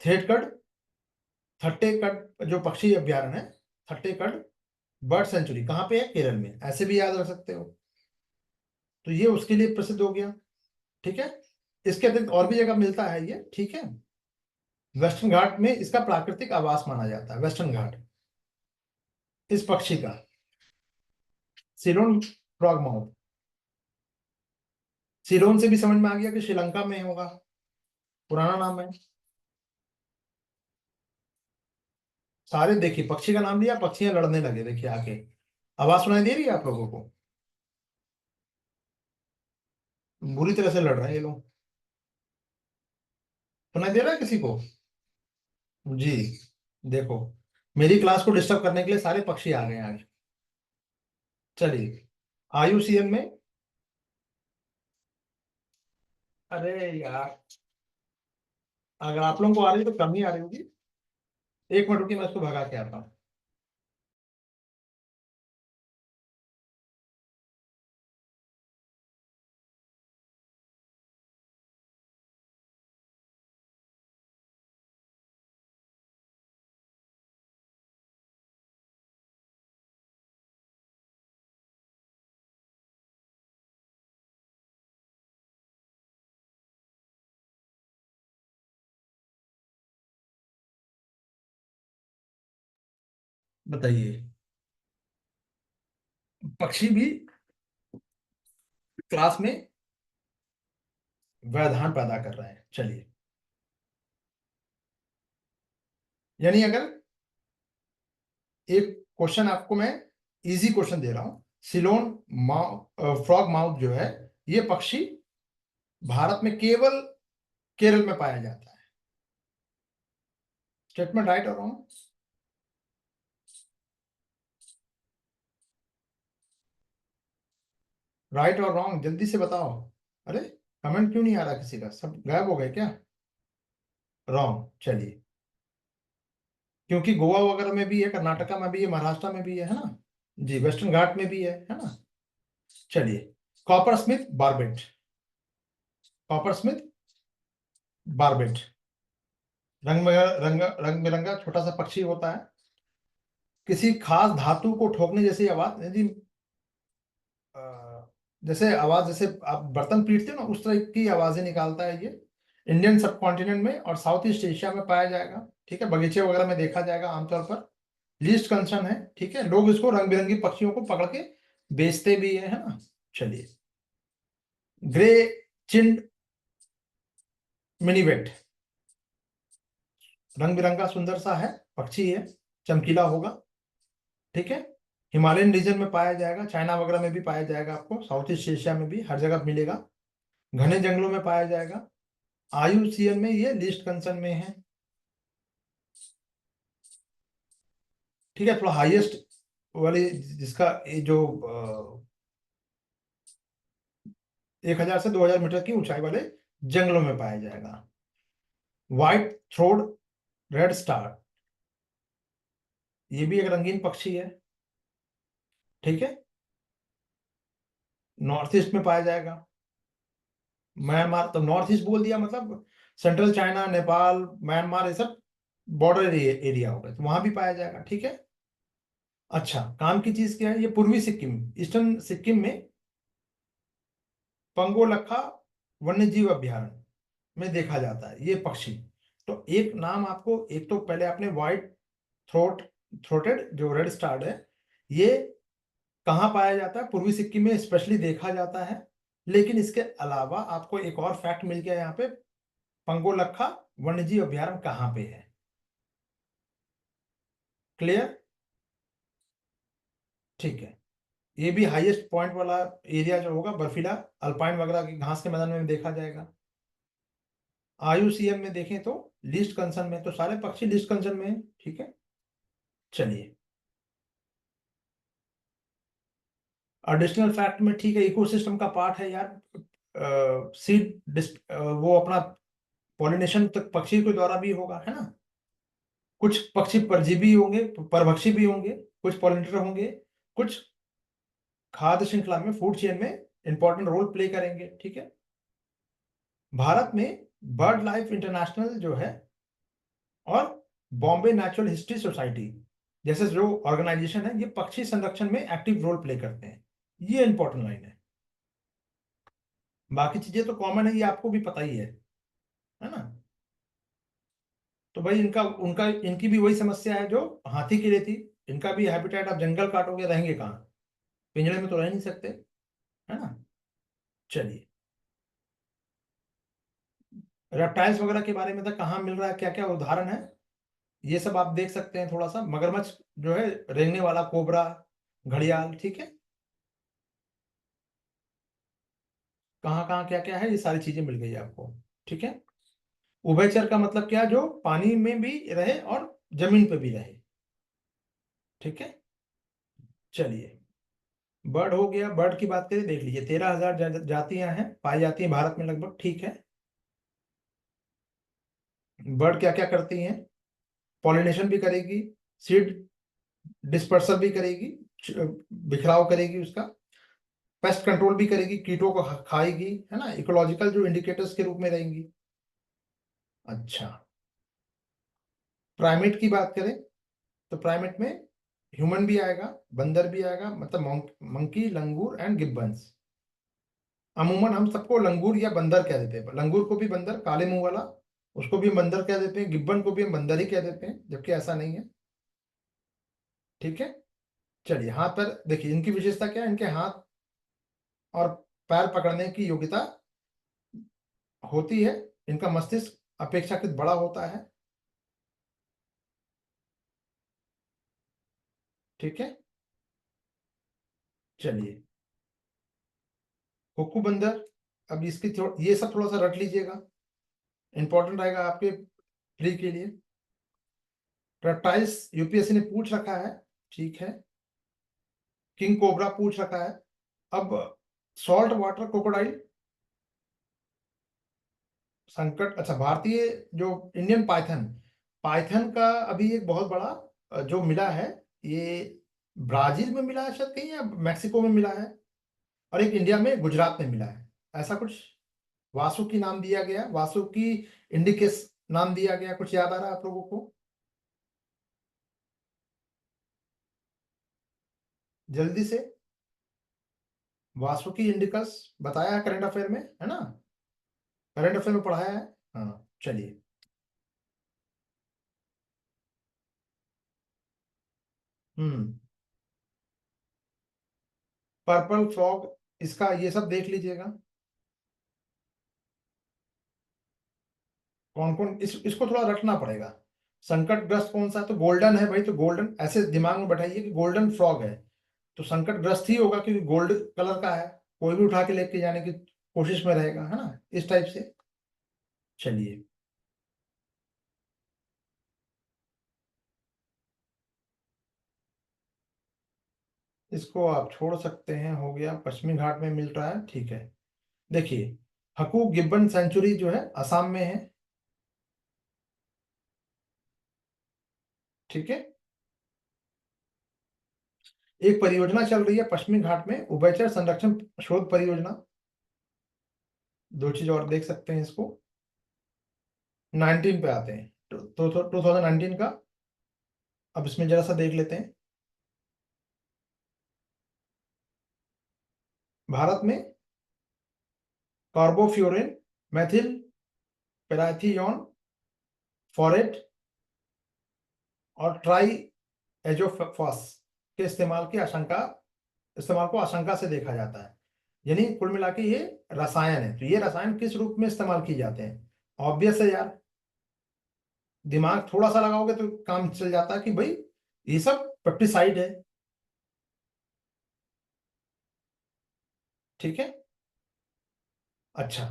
थेटगढ़ थट्टेकड जो पक्षी अभयारण्य है, थट्टेकड बर्ड सेंचुरी कहाँ पे है, केरल में, ऐसे भी याद रख सकते हो। तो ये उसके लिए प्रसिद्ध हो गया। ठीक है, इसके अतिरिक्त और भी जगह मिलता है ये। ठीक है, वेस्टर्न घाट में इसका प्राकृतिक आवास माना जाता है, वेस्टर्न घाट इस पक्षी का, सिलोन फ्रॉग माउथ, सिलोन से भी समझ में आ गया कि श्रीलंका में होगा, पुराना नाम है। सारे देखिए, पक्षी का नाम लिया, पक्षियां लड़ने लगे, देखिए आके, आवाज सुनाई दे रही है आप लोगों को, बुरी तरह से लड़ रहे हैं ये लोग, सुनाई दे रहा है किसी को। जी देखो, मेरी क्लास को डिस्टर्ब करने के लिए सारे पक्षी आ गए हैं आज। चलिए, आयुसीएन में, अरे यार, अगर आप लोगों को आ रही है तो कम ही आ रही होगी। एक मिनट रुकिए, मैं इसको भगा के आता हूँ। बताइए, पक्षी भी क्लास में व्यवधान पैदा कर रहे हैं। चलिए, यानी अगर एक क्वेश्चन आपको मैं इजी क्वेश्चन दे रहा हूं, सिलोन फ्रॉग माउथ जो है, ये पक्षी भारत में केवल केरल में पाया जाता है। स्टेटमेंट राइट और रॉन्ग? राइट और रॉन्ग जल्दी से बताओ। अरे, कमेंट क्यों नहीं आ रहा किसी का, सब गायब हो गए क्या? रॉन्ग। चलिए, क्योंकि गोवा वगैरह में भी है, कर्नाटका में भी है, महाराष्ट्र में भी है ना? जी, वेस्टर्न घाट में भी है ना? चलिए, coppersmith barbet, coppersmith barbet, रंग बिरंगा छोटा सा पक्षी होता है। किसी खास धातु को ठोकने जैसी आवाज, यदि जैसे आवाज, जैसे आप बर्तन पीटते हो ना, उस तरह की आवाजें निकालता है ये। इंडियन सब कॉन्टिनेंट में और साउथ ईस्ट एशिया में पाया जाएगा। ठीक है, बगीचे वगैरह में देखा जाएगा आमतौर पर। लीस्ट कंसर्न है। ठीक है, लोग इसको रंग बिरंगी पक्षियों को पकड़ के बेचते भी है ना? चलिए, ग्रे चिंड मिनीवेट, रंग बिरंगा सुंदर सा है, पक्षी है, चमकीला होगा। ठीक है, हिमालयन रीजन में पाया जाएगा, चाइना वगैरह में भी पाया जाएगा, आपको साउथ ईस्ट एशिया में भी हर जगह मिलेगा। घने जंगलों में पाया जाएगा। आयुसीएन में ये लिस्ट कंसर्न में है। ठीक है, थोड़ा हाईएस्ट वाली, जिसका ये जो 1000 से 2000 मीटर की ऊंचाई वाले जंगलों में पाया जाएगा। व्हाइट थ्रोड रेड स्टार, ये भी एक रंगीन पक्षी है। ठीक है, नॉर्थ ईस्ट में पाया जाएगा। म्यांमार तो नॉर्थ ईस्ट बोल दिया, मतलब सेंट्रल चाइना, नेपाल, म्यांमार, ये सब बॉर्डर एरिया हो गए, तो वहां भी पाया जाएगा। ठीक है। अच्छा, काम की चीज क्या है, ये पूर्वी सिक्किम, ईस्टर्न सिक्किम में पंगोलखा वन्य जीव अभयारण्य में देखा जाता है ये पक्षी। तो एक नाम आपको, एक तो पहले आपने व्हाइट थ्रोट थ्रोटेड जो रेड स्टार्ड है, ये कहाँ पाया जाता है? पूर्वी सिक्किम में स्पेशली देखा जाता है। लेकिन इसके अलावा आपको एक और फैक्ट मिल गया यहाँ पे, पंगोलखा वन्यजीव अभयारण्य कहाँ पे है। क्लियर? ठीक है, ये भी हाईएस्ट पॉइंट वाला एरिया जो होगा, बर्फीला अल्पाइन वगैरह की घास के मैदान में देखा जाएगा। आयुसीएम में देखें तो लिस्ट कंसर्न में तो सारे पक्षी लिस्ट कंसर्न में है। ठीक है। चलिए, एडिशनल फैक्ट में, ठीक है, इकोसिस्टम का पार्ट है यार। सीड वो अपना पॉलिनेशन तक पक्षी के द्वारा भी होगा, है ना? कुछ पक्षी परजीवी होंगे, परभक्षी भी होंगे, कुछ पॉलिनेटर होंगे, कुछ खाद्य श्रृंखला में, फूड चेन में इंपॉर्टेंट रोल प्ले करेंगे। ठीक है। भारत में बर्ड लाइफ इंटरनेशनल जो है, और बॉम्बे नेचुरल हिस्ट्री सोसाइटी जैसे जो ऑर्गेनाइजेशन है, ये पक्षी संरक्षण में एक्टिव रोल प्ले करते हैं। ये इंपॉर्टेंट लाइन है। बाकी चीजें तो कॉमन है, ये आपको भी पता ही है ना? तो भाई, इनका उनका इनकी भी वही समस्या है जो हाथी के लिए थी। इनका भी हैबिटेट, आप जंगल काटोगे रहेंगे कहाँ? पिंजरे में तो रह नहीं सकते, है ना? चलिए, रेप्टाइल्स वगैरह के बारे में तो कहाँ मिल रहा है, क्या क्या उदाहरण है, ये सब आप देख सकते हैं। थोड़ा सा मगरमच्छ जो है, रेंगने वाला कोबरा, घड़ियाल। ठीक है, कहाँ कहाँ क्या क्या है, ये सारी चीजें मिल गई आपको। ठीक है। उभयचर का मतलब क्या, जो पानी में भी रहे और जमीन पे भी रहे। ठीक है, चलिए। बर्ड हो गया। बर्ड की बात करें, देख लीजिए 13,000 जातियां हैं, पाई जाती हैं भारत में लगभग। ठीक है। बर्ड क्या क्या करती हैं? पॉलिनेशन भी करेगी, सीड डिस्पर्सल भी करेगी, बिखराव करेगी उसका, पेस्ट कंट्रोल भी करेगी, कीटों को खाएगी, है ना, इकोलॉजिकल जो इंडिकेटर्स के रूप में रहेंगी। अच्छा, प्राइमेट की बात करें तो प्राइमेट में ह्यूमन भी आएगा, बंदर भी आएगा, मतलब मंकी, लंगूर एंड गिब्बन्स। अमूमन हम सबको लंगूर या बंदर कह देते हैं। लंगूर को भी बंदर, काले मुंह वाला, उसको भी हम बंदर कह देते हैं। गिब्बन को भी हम बंदर ही कह देते हैं, जबकि ऐसा नहीं है। ठीक है, चलिए। हाथ पर देखिए, इनकी विशेषता क्या है? इनके हाथ और पैर पकड़ने की योग्यता होती है। इनका मस्तिष्क अपेक्षाकृत बड़ा होता है। ठीक है, चलिए। कोकू बंदर, अब इसकी ये सब थोड़ा सा रट लीजिएगा, इंपॉर्टेंट रहेगा आपके प्री के लिए। रेप्टाइल्स यूपीएससी ने पूछ रखा है। ठीक है, किंग कोबरा पूछ रखा है। अब सॉल्ट वाटर क्रोकोडाइल, संकट। अच्छा, भारतीय जो इंडियन पाइथन, पाइथन का अभी एक बहुत बड़ा जो मिला है, ये ब्राजील में मिला है शायद कहीं, या मैक्सिको में मिला है, और एक इंडिया में गुजरात में मिला है, ऐसा कुछ। वासुकी नाम दिया गया, वासुकी इंडिकेस नाम दिया गया। कुछ याद आ रहा है आप लोगों को? जल्दी से। वासुकी इंडिकस बताया है करंट अफेयर में, है ना, करंट अफेयर में पढ़ाया है। हाँ, चलिए। हम्म, पर्पल फ्रॉग, इसका ये सब देख लीजिएगा। कौन कौन, इसको थोड़ा रखना पड़ेगा। संकटग्रस्त कौन सा है? तो गोल्डन है भाई, तो गोल्डन ऐसे दिमाग में बैठाइए कि गोल्डन फ्रॉग है, तो संकटग्रस्त ही होगा, क्योंकि गोल्ड कलर का है। कोई भी उठा के लेके जाने की कोशिश में रहेगा, है ना, इस टाइप से। चलिए। इसको आप छोड़ सकते हैं, हो गया, पश्चिमी घाट में मिल रहा है। ठीक है, देखिए, हकू गिब्बन सेंचुरी जो है असम में है। ठीक है, एक परियोजना चल रही है पश्चिमी घाट में, उभयचर संरक्षण शोध परियोजना। दो चीज और देख सकते हैं इसको। 19 पे आते हैं, तो 2019 का। अब इसमें जरा सा देख लेते हैं। भारत में कार्बोफ्यूरिन, मेथिल पैराथियोन, फॉरेट और ट्राई एजोफॉस के इस्तेमाल को आशंका से देखा जाता है। यानी कुल मिला के ये रसायन है। तो ये रसायन किस रूप में इस्तेमाल किए जाते हैं? ऑब्वियस है यार, दिमाग थोड़ा सा लगाओगे तो काम चल जाता है कि भाई ये सब पेप्टिसाइड है। ठीक है, अच्छा।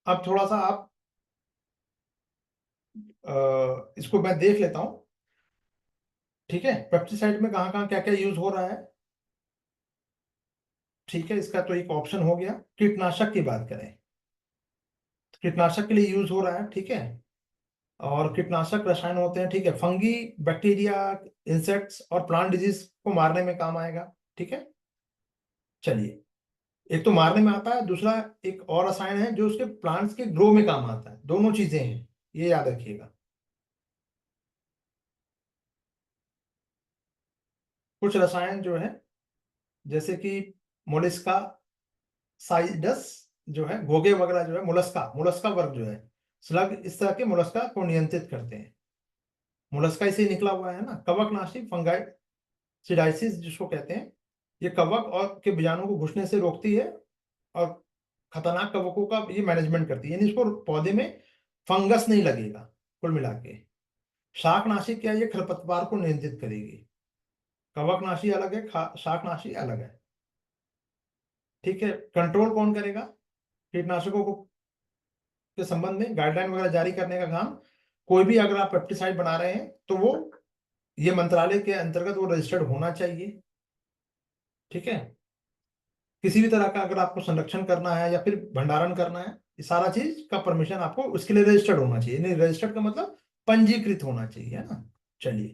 अब थोड़ा सा आप इसको मैं देख लेता हूँ। ठीक है, पेप्टिसाइड में कहाँ कहाँ क्या क्या यूज हो रहा है। ठीक है, इसका तो एक ऑप्शन हो गया। कीटनाशक की बात करें, तो कीटनाशक के लिए यूज हो रहा है। ठीक है, और कीटनाशक रसायन होते हैं, ठीक है, फंगी, बैक्टीरिया, इंसेक्ट्स और प्लांट डिजीज को मारने में काम आएगा। ठीक है, चलिए। एक तो मारने में आता है, दूसरा एक और रसायन है जो उसके प्लांट्स के ग्रो में काम आता है। दोनों चीजें हैं, ये याद रखिएगा। कुछ रसायन जो है, जैसे कि मोलिस्का साइडस जो है, घोंघे वगैरह जो है, मोलस्का मोलस्का वर्ग जो है, स्लग, इस तरह के मोलस्का को नियंत्रित करते हैं। मोलस्का इसे ही निकला हुआ है ना। कवकनाशी, फंगाई सिडाइसिस जिसको कहते हैं, ये कवक और के बीजाणु को घुसने से रोकती है, और खतरनाक कवकों का ये मैनेजमेंट करती है, यानी इसको पौधे में फंगस नहीं लगेगा। कुल मिला के शाकनाशी क्या है? ये खरपतवार को नियंत्रित करेगी। कवकनाशी अलग है, शाकनाशी अलग है। ठीक है, कंट्रोल कौन करेगा कीटनाशकों को? के संबंध में गाइडलाइन वगैरह जारी करने का काम, कोई भी अगर आप पेप्टिसाइड बना रहे हैं तो वो ये मंत्रालय के अंतर्गत वो रजिस्टर्ड होना चाहिए। ठीक है। किसी भी तरह का अगर आपको संरक्षण करना है या फिर भंडारण करना है, ये सारा चीज का परमिशन आपको उसके लिए रजिस्टर्ड होना चाहिए। नहीं, रजिस्टर्ड का मतलब पंजीकृत होना चाहिए, है ना। चलिए,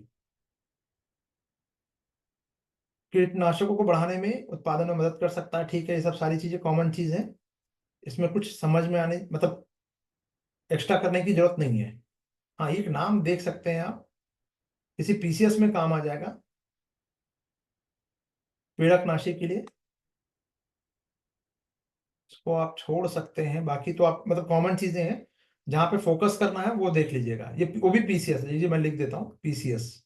कीटनाशकों को बढ़ाने में, उत्पादन में मदद कर सकता है, ठीक है, ये सब सारी चीजें कॉमन चीज है। इसमें कुछ समझ में आने मतलब एक्स्ट्रा करने की जरूरत नहीं है। हाँ, एक नाम देख सकते हैं आप, किसी पीसीएस में काम आ जाएगा, पीड़कनाशी के लिए। इसको आप छोड़ सकते हैं, बाकी तो आप मतलब कॉमन चीजें हैं। जहां पे फोकस करना है वो देख लीजिएगा, ये वो भी पीसीएस है, ये मैं लिख देता हूँ पीसीएस।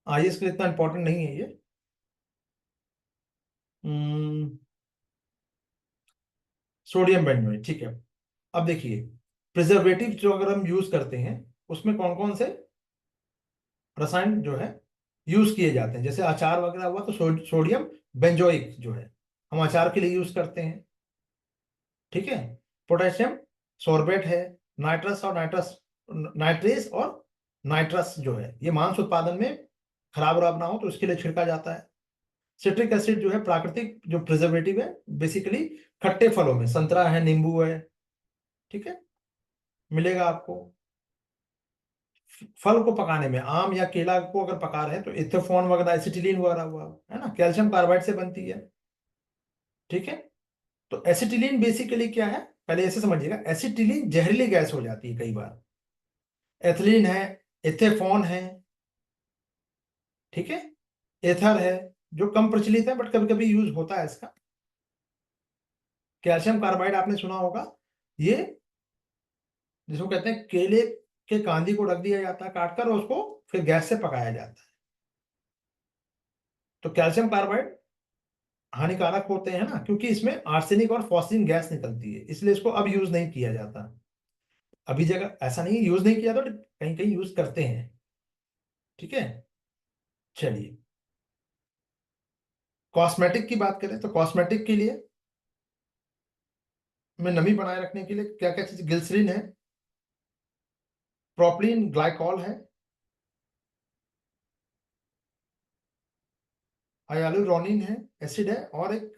आईएएस के लिए इतना इंपॉर्टेंट नहीं है ये। सोडियम बेंजोएट, ठीक है। अब देखिए, प्रिजर्वेटिव जो अगर हम यूज करते हैं, उसमें कौन कौन से रसायन जो है यूज किए जाते हैं। जैसे अचार वगैरह हुआ तो सोडियम बेंजोइक जो है हम अचार के लिए यूज करते हैं। ठीक है। पोटेशियम सोर्बेट है। नाइट्रस और नाइट्रेस और नाइट्रस जो है ये मांस उत्पादन में खराब वराब ना हो तो इसके लिए छिड़का जाता है। सिट्रिक एसिड जो है प्राकृतिक जो प्रिजर्वेटिव है, बेसिकली खट्टे फलों में, संतरा है, नींबू है, ठीक है, मिलेगा आपको। फल को पकाने में, आम या केला को अगर पका रहे हैं तो इथेफॉन वगैरह, एसिटिलीन वगैरह हुआ, है ना, कैल्शियम कार्बाइड से बनती है। ठीक है। तो एसिटिलीन बेसिकली क्या है, पहले ऐसे समझिएगा, एसिटिलीन जहरीली गैस हो जाती है कई बार। एथिलीन है, इथेफॉन है, ठीक है, एथर है, जो कम प्रचलित है बट कभी कभी यूज होता है इसका। कैल्शियम कार्बाइड आपने सुना होगा, ये जिसको कहते हैं केले के कांदी को रख दिया जाता है काट कर, और उसको फिर गैस से पकाया जाता है। तो कैल्शियम कार्बाइड हानिकारक होते हैं ना, क्योंकि इसमें आर्सेनिक और फॉस्फिन गैस निकलती है, इसलिए इसको अब यूज नहीं किया जाता। अभी जगह ऐसा नहीं यूज नहीं किया तो कहीं कहीं यूज करते हैं। ठीक है। चलिए, कॉस्मेटिक की बात करें तो कॉस्मेटिक के लिए में नमी बनाए रखने के लिए क्या क्या चीज, ग्लिसरीन है, प्रोपलीन ग्लाइकॉल है, हाइलुरोनिन है, एसिड है, और एक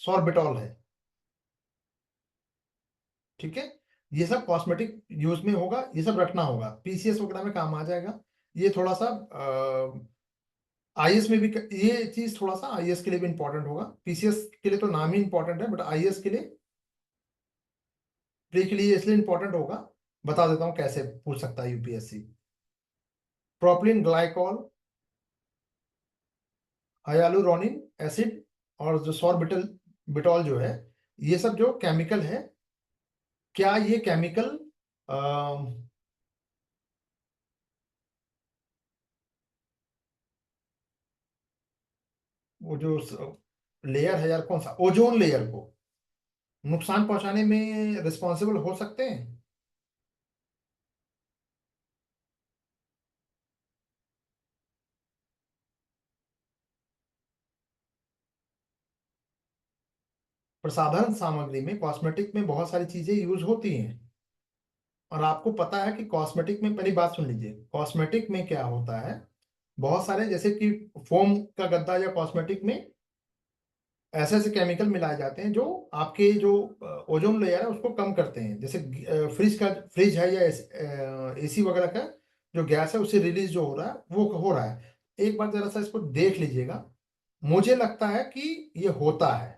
सॉर्बिटॉल है। ठीक है। ये सब कॉस्मेटिक यूज में होगा, ये सब रखना होगा, पीसीएस वगैरह में काम आ जाएगा। ये थोड़ा सा आईएएस में भी ये चीज थोड़ा सा आईएएस के लिए भी इंपॉर्टेंट होगा। पीसीएस के लिए तो नाम ही इंपॉर्टेंट है, बट आईएएस के लिए, प्री के लिए इसलिए इंपॉर्टेंट होगा, बता देता हूँ कैसे पूछ सकता है यूपीएससी। प्रोपलीन ग्लाइकॉल, हाइलुरोनिन एसिड, और जो सॉर्बिटल बिटॉल जो है, ये सब जो केमिकल है, क्या ये केमिकल वो जो लेयर है यार, कौन सा, ओजोन लेयर को नुकसान पहुंचाने में रिस्पॉन्सिबल हो सकते हैं। प्रसाधन सामग्री में, कॉस्मेटिक में बहुत सारी चीजें यूज होती हैं। और आपको पता है कि कॉस्मेटिक में, पहली बात सुन लीजिए, कॉस्मेटिक में क्या होता है, बहुत सारे जैसे कि फोम का गद्दा या कॉस्मेटिक में ऐसे ऐसे केमिकल मिलाए जाते हैं जो आपके जो ओजोन लेयर है उसको कम करते हैं। जैसे फ्रिज है या एसी वगैरह का जो गैस है उससे रिलीज जो हो रहा है वो हो रहा है। एक बार जरा सा इसको देख लीजिएगा, मुझे लगता है कि ये होता है।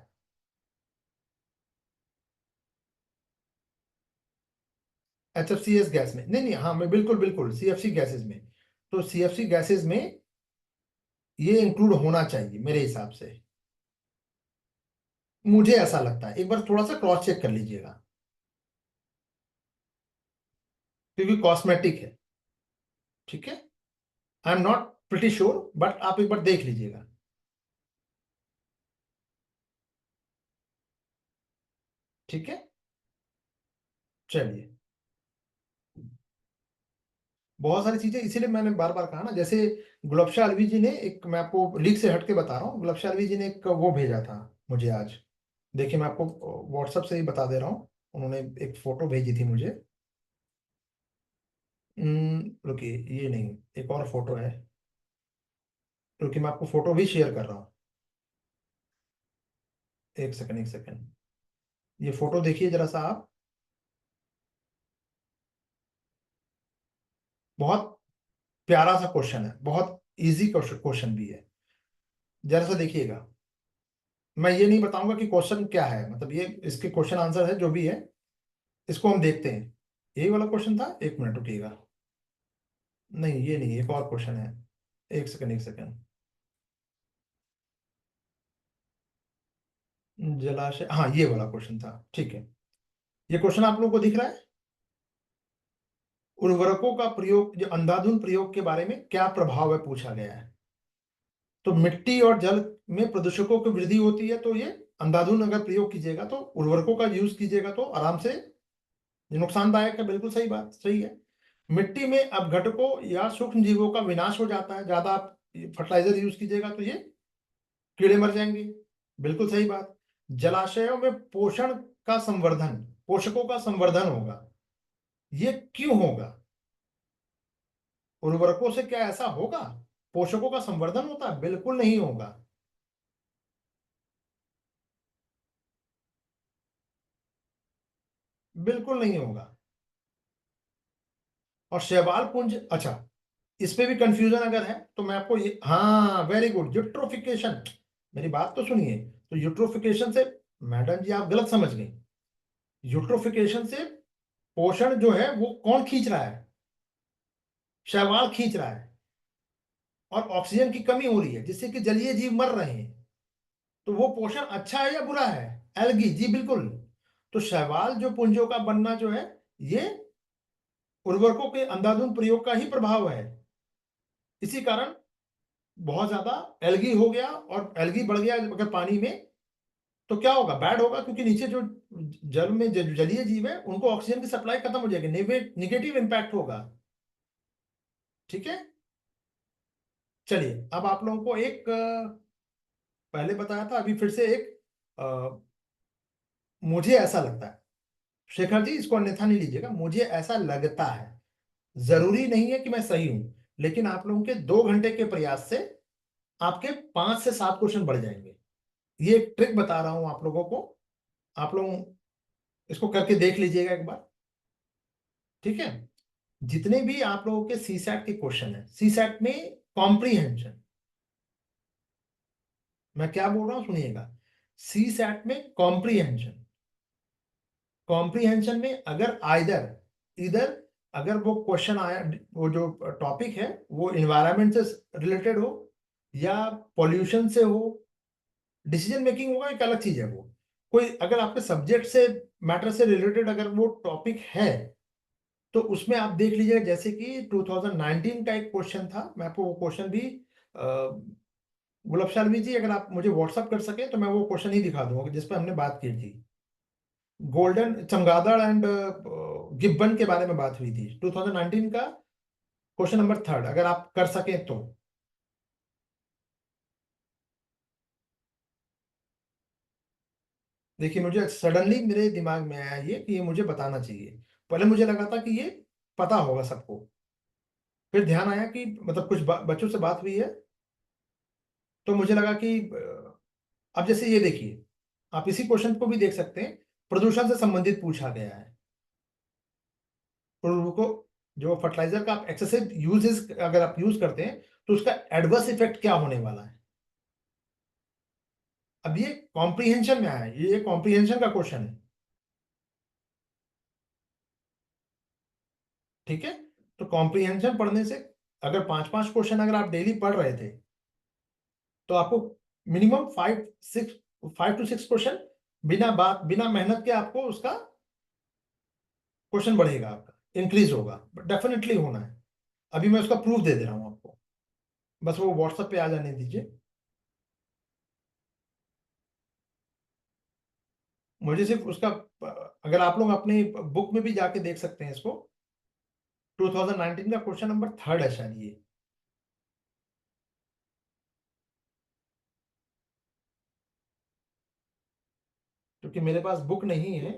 HFCS गैस में नहीं, नहीं, हाँ, मैं बिल्कुल बिल्कुल सीएफसी गैसेज में, तो सीएफसी गैसेज में ये इंक्लूड होना चाहिए मेरे हिसाब से। मुझे ऐसा लगता है, एक बार थोड़ा सा क्रॉस चेक कर लीजिएगा, क्योंकि कॉस्मेटिक है। ठीक है। I am not pretty sure, but आप एक बार देख लीजिएगा। ठीक है। चलिए, बहुत सारी चीजें इसीलिए मैंने बार बार कहा ना, जैसे गुलाबशाह अलवी जी ने एक, मैं आपको लीक से हट के बता रहा हूँ, गुलाबशाह अलवी जी ने एक वो भेजा था मुझे आज। देखिए, मैं आपको व्हाट्सएप से ही बता दे रहा हूँ, उन्होंने एक फोटो भेजी थी मुझे। रुकिए, ये नहीं, एक और फोटो है। रुकिए, मैं आपको फोटो भी शेयर कर रहा हूँ। एक सेकंड, एक सेकंड। ये फोटो देखिए जरा सा आप। बहुत प्यारा सा क्वेश्चन है, बहुत इजी क्वेश्चन भी है। जरा सा देखिएगा। मैं ये नहीं बताऊंगा कि क्वेश्चन क्या है, मतलब ये इसके क्वेश्चन आंसर है जो भी है। इसको हम देखते हैं। यही वाला क्वेश्चन था, एक मिनट रुकिएगा। नहीं, ये नहीं, एक और क्वेश्चन है। एक सेकंड, एक सेकंड। जलाशय, हाँ ये वाला क्वेश्चन था, ठीक है। ये क्वेश्चन आप लोगों को दिख रहा है। उर्वरकों का प्रयोग, जो अंधाधुंध प्रयोग के बारे में क्या प्रभाव है पूछा गया है। तो मिट्टी और जल में प्रदूषकों की वृद्धि होती है, तो ये अंधाधुंध अगर प्रयोग कीजिएगा तो उर्वरकों का यूज कीजिएगा तो आराम से, ये नुकसानदायक है, बिल्कुल सही बात, सही है। मिट्टी में अपघटकों या सूक्ष्म जीवों का विनाश हो जाता है, ज्यादा आप फर्टिलाइजर यूज कीजिएगा तो ये कीड़े मर जाएंगे, बिल्कुल सही बात। जलाशयों में पोषण का संवर्धन, पोषकों का संवर्धन होगा, ये क्यों होगा। उर्वरकों से क्या ऐसा होगा, पोषकों का संवर्धन होता है, बिल्कुल नहीं होगा। बिल्कुल नहीं होगा। और शैवाल पुंज, अच्छा, इस पे भी कंफ्यूजन अगर है तो मैं आपको ये, हाँ वेरी गुड, यूट्रोफिकेशन। मेरी बात तो सुनिए। तो यूट्रोफिकेशन से, मैडम जी आप गलत समझ गई। यूट्रोफिकेशन से पोषण जो है वो कौन खींच रहा है, शैवाल खींच रहा है। और ऑक्सीजन की कमी हो रही है जिससे कि जलीय जीव मर रहे हैं। तो वो पोषण अच्छा है या बुरा है। एल्गी, जी बिल्कुल। तो शैवाल जो पुंजों का बनना जो है, ये उर्वरकों के अंधाधुंध प्रयोग का ही प्रभाव है। इसी कारण बहुत ज्यादा एल्गी हो गया, और एल्गी बढ़ गया अगर पानी में, तो क्या होगा, बैड होगा, क्योंकि नीचे जो जल में जो जलीय जीव है उनको ऑक्सीजन की सप्लाई खत्म हो जाएगी, निगेटिव इंपैक्ट होगा। ठीक है। चलिए, अब आप लोगों को एक पहले बताया था, अभी फिर से एक, मुझे ऐसा लगता है, शेखर जी इसको अन्यथा नहीं लीजिएगा, मुझे ऐसा लगता है, जरूरी नहीं है कि मैं सही हूं, लेकिन आप लोगों के 2 घंटे के प्रयास से आपके 5 से 7 क्वेश्चन बढ़ जाएंगे। ये एक ट्रिक बता रहा हूं आप लोगों को। आप लोग इसको करके देख लीजिएगा एक बार। ठीक है। जितने भी आप लोगों के सी सैट के क्वेश्चन है, सी सैट में कॉम्प्रीहेंशन, मैं क्या बोल रहा हूं सुनिएगा। सी सैट में कॉम्प्रीहेंशन, कॉम्प्रीहेंशन में अगर आइदर, इधर, अगर वो क्वेश्चन आया, वो जो टॉपिक है वो इन्वायरमेंट से रिलेटेड हो, या पॉल्यूशन से हो, डिसीजन मेकिंग होगा, एक अलग चीज है वो। कोई अगर आपके सब्जेक्ट से, मैटर से रिलेटेड अगर वो टॉपिक है, तो उसमें आप देख लीजिएगा, जैसे कि 2019 का एक क्वेश्चन था, मैं आपको वो क्वेश्चन भी, गुलाब शालवी जी अगर आप मुझे व्हाट्सअप कर सके तो मैं वो क्वेश्चन ही दिखा दूंगा जिस पर हमने बात की थी। गोल्डन चमगादड़ एंड गिब्बन के बारे में बात हुई थी, 2019 का क्वेश्चन नंबर 3, अगर आप कर सके तो। देखिए, मुझे सडनली मेरे दिमाग में आया ये कि ये मुझे बताना चाहिए। पहले मुझे लगा था कि ये पता होगा सबको, फिर ध्यान आया कि मतलब कुछ बच्चों से बात हुई है, तो मुझे लगा कि अब जैसे ये देखिए, आप इसी क्वेश्चन को भी देख सकते हैं, प्रदूषण से संबंधित पूछा गया है। और उनको, जो फर्टिलाइजर का आप एक्सेसिव यूजेस अगर आप यूज करते हैं, तो उसका एडवर्स इफेक्ट क्या होने वाला है। अब ये कॉम्प्रीहेंशन में आया है, ये कॉम्प्रीहेंशन का क्वेश्चन है। ठीक है। तो कॉम्प्रीहेंशन पढ़ने से, अगर 5 5 क्वेश्चन अगर आप डेली पढ़ रहे थे, तो आपको मिनिमम 5 5 to 6 क्वेश्चन, बिना बात, बिना मेहनत के आपको उसका क्वेश्चन बढ़ेगा, आपका इंक्रीज होगा, डेफिनेटली होना है। अभी मैं उसका प्रूफ दे दे रहा हूं आपको, बस वो व्हाट्सएप पे आ जाने दीजिए। मुझे सिर्फ उसका, अगर आप लोग अपनी बुक में भी जाके देख सकते हैं इसको, 2019 का क्वेश्चन नंबर 3 है शायद ये। क्योंकि मेरे पास बुक नहीं है,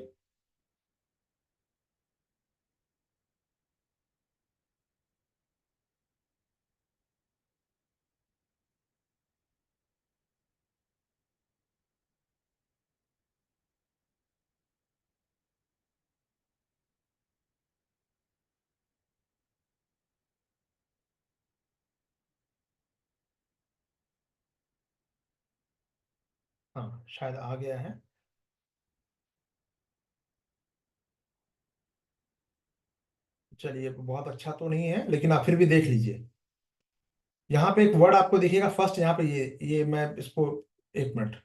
हाँ शायद आ गया है। चलिए बहुत अच्छा तो नहीं है, लेकिन आप फिर भी देख लीजिए। यहाँ पे एक वर्ड आपको दिखेगा फर्स्ट, यहाँ पे ये मैं इसको, एक मिनट,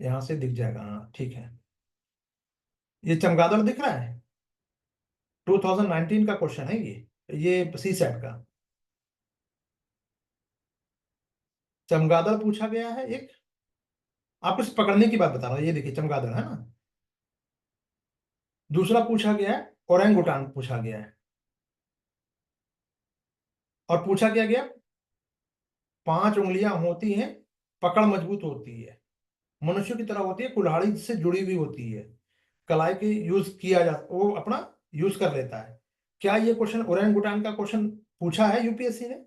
यहाँ से दिख जाएगा, हाँ ठीक है। ये चमगादड़ दिख रहा है, 2019 का क्वेश्चन है ये सी सेट का। चमगादड़ पूछा गया है एक। आपको इसे पकड़ने की बात बता रहा हूँ, ये देखिए चमगादड़ है ना। दूसरा पूछा गया है ओरेंगुटान पूछा गया है। और पूछा क्या गया, 5 उंगलियां होती हैं, पकड़ मजबूत होती है, मनुष्य की तरह होती है, कुल्हाड़ी से जुड़ी हुई होती है, कलाई के यूज किया जा, वो अपना यूज कर लेता है। क्या ये क्वेश्चन ओरेंगुटान का क्वेश्चन पूछा है यूपीएससी ने?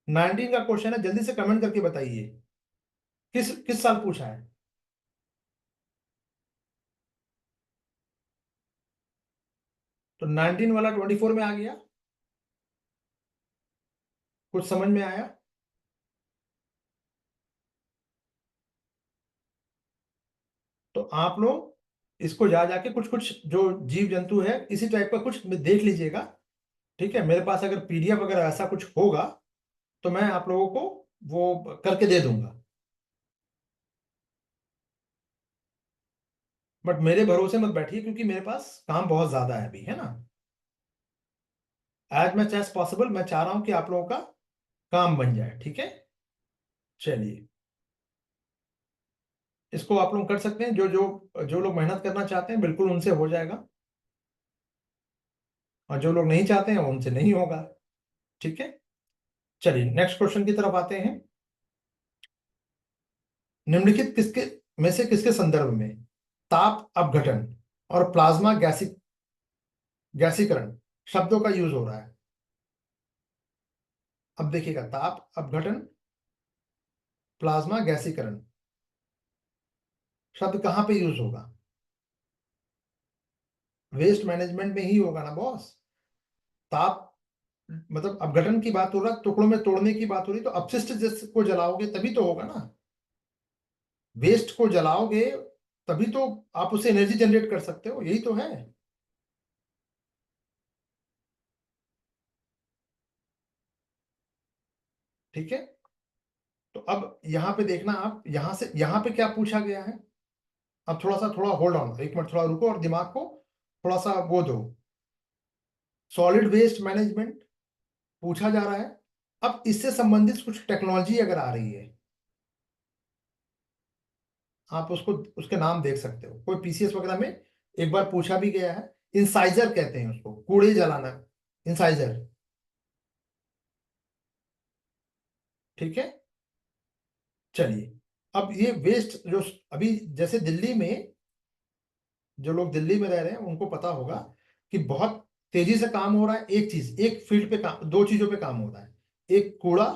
19 का क्वेश्चन है, जल्दी से कमेंट करके बताइए किस किस साल पूछा है। तो 19 वाला 24 में आ गया, कुछ समझ में आया? तो आप लोग इसको जा जाके कुछ कुछ जो जीव जंतु है इसी टाइप का कुछ देख लीजिएगा। ठीक है, मेरे पास अगर पीडीएफ वगैरह ऐसा कुछ होगा तो मैं आप लोगों को वो करके दे दूंगा। बट मेरे भरोसे मत बैठिए, क्योंकि मेरे पास काम बहुत ज्यादा है अभी, है ना। एज मच एज पॉसिबल मैं चाह रहा हूं कि आप लोगों का काम बन जाए, ठीक है। चलिए, इसको आप लोग कर सकते हैं, जो जो जो लोग मेहनत करना चाहते हैं बिल्कुल उनसे हो जाएगा, और जो लोग नहीं चाहते हैं उनसे नहीं होगा। ठीक है, चलिए नेक्स्ट क्वेश्चन की तरफ आते हैं। निम्नलिखित किसके में से किसके संदर्भ में ताप अपघटन और प्लाज्मा गैसीकरण शब्दों का यूज हो रहा है? अब देखिएगा, ताप अपघटन, प्लाज्मा गैसीकरण शब्द कहाँ पे यूज होगा? वेस्ट मैनेजमेंट में ही होगा ना बॉस। ताप मतलब अपघटन की बात हो रहा है, टुकड़ों में तोड़ने की बात हो रही, तो अपशिष्ट को जलाओगे तभी तो होगा ना। वेस्ट को जलाओगे तभी तो आप उससे एनर्जी जनरेट कर सकते हो, यही तो है। ठीक है, तो अब यहां पे देखना, आप यहां से यहां पे क्या पूछा गया है। अब थोड़ा होल्ड ऑन, एक मिनट थोड़ा रुको और दिमाग को थोड़ा सा वो दो। सॉलिड वेस्ट मैनेजमेंट पूछा जा रहा है। अब इससे संबंधित कुछ टेक्नोलॉजी अगर आ रही है, आप उसको, उसके नाम देख सकते हो, कोई पीसीएस वगैरह में एक बार पूछा भी गया है। इंसाइजर कहते हैं उसको, कूड़े जलाना, इंसाइजर। ठीक है, चलिए, अब ये वेस्ट जो अभी जैसे दिल्ली में, जो लोग दिल्ली में रह रहे हैं उनको पता होगा कि बहुत तेजी से काम हो रहा है, एक चीज, एक फील्ड पे काम, दो चीजों पे काम हो रहा है। एक कूड़ा,